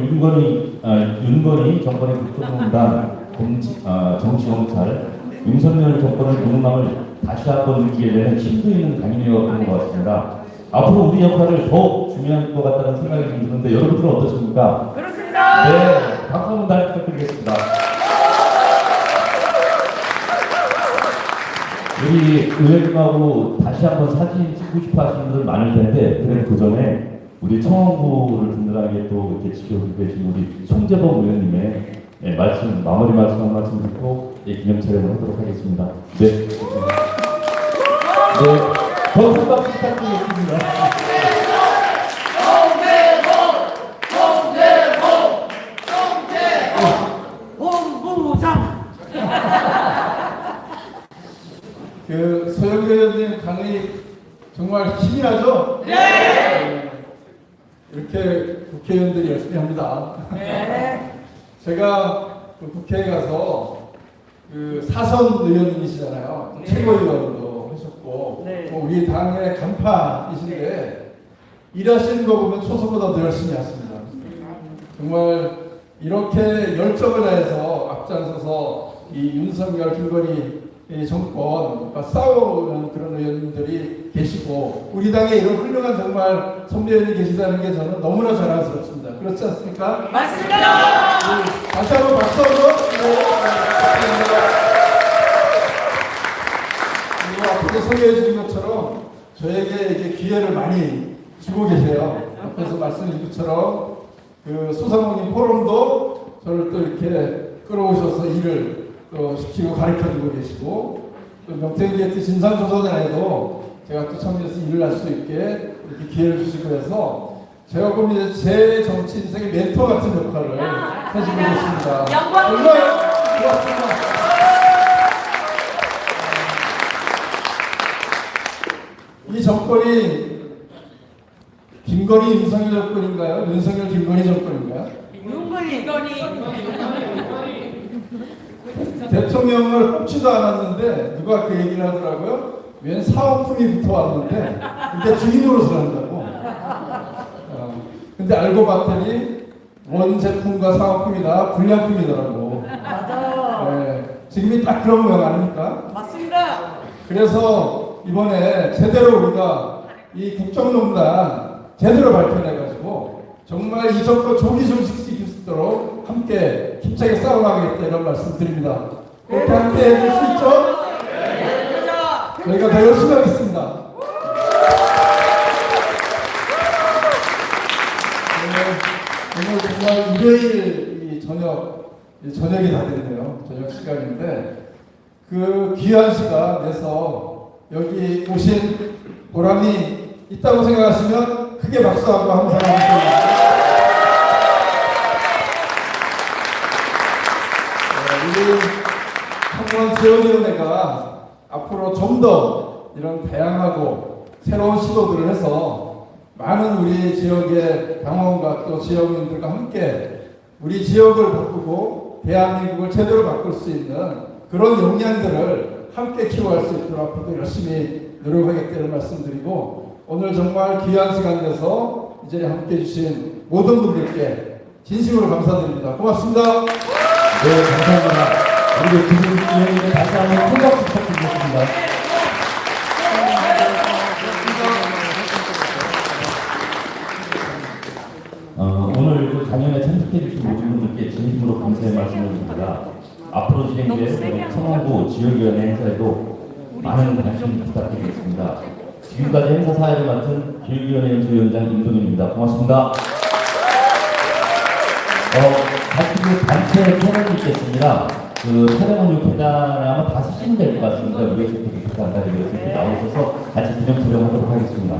윤건희 정권의 국정농단 정치검찰 윤석열 정권의 공망을 다시 한번 느끼게 되는 힘도 있는 강인이었던 것 같습니다. 앞으로 우리 역할을 더 중요할 것 같다는 생각이 좀 드는데 여러분들은 어떠십니까? 그렇습니다. 네, 박수 한번 다 부탁드리겠습니다. 우리 의원님하고 다시 한번 사진 찍고 싶어 하시는 분들 많을 텐데, 그래도 그 전에 우리 청원구를 든든하게 또 이렇게 지켜주고 계신 우리 송재범 의원님의 마무리 말씀 한 말씀 듣고 기념 촬영을 하도록 하겠습니다. 네. 더 큰 박수 부탁드리겠습니다. 본부장. 그 서영교 의원님 강의 정말 힘이 나죠? 네. 이렇게 국회의원들이 열심히 합니다. 네. 제가 그 국회에 가서 그 사선 의원이시잖아요. 최고위원도 하셨고 네. 우리 당의 간판이신데 일하시는 거 보면 초선보다 더 열심히 하십니다. 정말 이렇게 열정을 다해서 앞장서서 이 윤석열 김건희 정권과 싸우는 그런 의원님들이 계시고 우리 당에 이런 훌륭한 정말 선배님이 계시다는 게 저는 너무나 자랑스럽습니다. 그렇지 않습니까? 맞습니다. 다시 한번 박수 한번. 그리고 앞에서 소개해 주신 것처럼 저에게 이제 기회를 많이 주고 계세요. 앞에서 말씀해 주신 것처럼 그 소상공인 포럼도 저를 또 이렇게 끌어오셔서 일을 또 시키고 가르쳐주고 계시고 또 명태균 진상조사단에도 제가 또 참여해서 일을 할 수 있게 이렇게 기회를 주시고 해서 제가 보면 이제 제 정치 인생의 멘토 같은 역할을 해주고 계십니다. 영광입니다. 정말 고맙습니다. 이 정권이 김건희 윤석열 정권인가요? 윤석열 김건희 정권인가요? 대통령을 뽑지도 않았는데 누가 그 얘기를 하더라고요. 웬 사은품이 붙어왔는데 이게 주인으로서 한다고. 근데 알고 봤더니 원 제품과 사은품이 다 불량품이더라고. 맞아요. 네, 지금이 딱 그런 모양 아닙니까? 맞습니다. 그래서 이번에 제대로 우리가 이 국정농단 제대로 발표해가지고 정말 이 정권 조기 종식시킬 수 있도록 함께 힘차게 싸워나가겠다 이런 말씀 드립니다. 그렇게 함께 해줄 수 있죠? 저희가 더 열심히 하겠습니다. 오늘 정말 일요일 이 저녁이 다 됐네요. 저녁 시간인데 그 귀한 시간 내서 여기 오신 보람이 있다고 생각하시면 크게 박수하고 항상 해주세요. 우리 청원 지원위원회가 앞으로 좀 더 이런 다양하고 새로운 시도들을 해서 많은 우리 지역의 당원과 또 지역민들과 함께 우리 지역을 바꾸고 대한민국을 제대로 바꿀 수 있는 그런 역량들을 함께 키워갈 수 있도록 앞으로도 열심히 노력하겠다는 말씀드리고 오늘 정말 귀한 시간 내서 이 자리에 함께 해주신 모든 분들께 진심으로 감사드립니다. 고맙습니다. 네, 감사합니다. 우리 두분 의원님께 다시 한번 큰 박수 부탁드리겠습니다. 오늘 그 강연에 참석해주신 모든 분들께 진심으로 감사의 말씀을 드립니다. 앞으로 진행될 청원구 지역위원회 행사에도 많은 관심 부탁드리겠습니다. 지금까지 행사 사회를 맡은 교육위원회 연수위원장 임동윤입니다. 고맙습니다. 같이 그 단체 촬영이 있겠습니다. 그 촬영은 이 계단에 아마 다 쓰시면 될 것 같습니다. 위에서 이렇게 간단히 이렇게 나오셔서 같이 기념 촬영하도록 하겠습니다.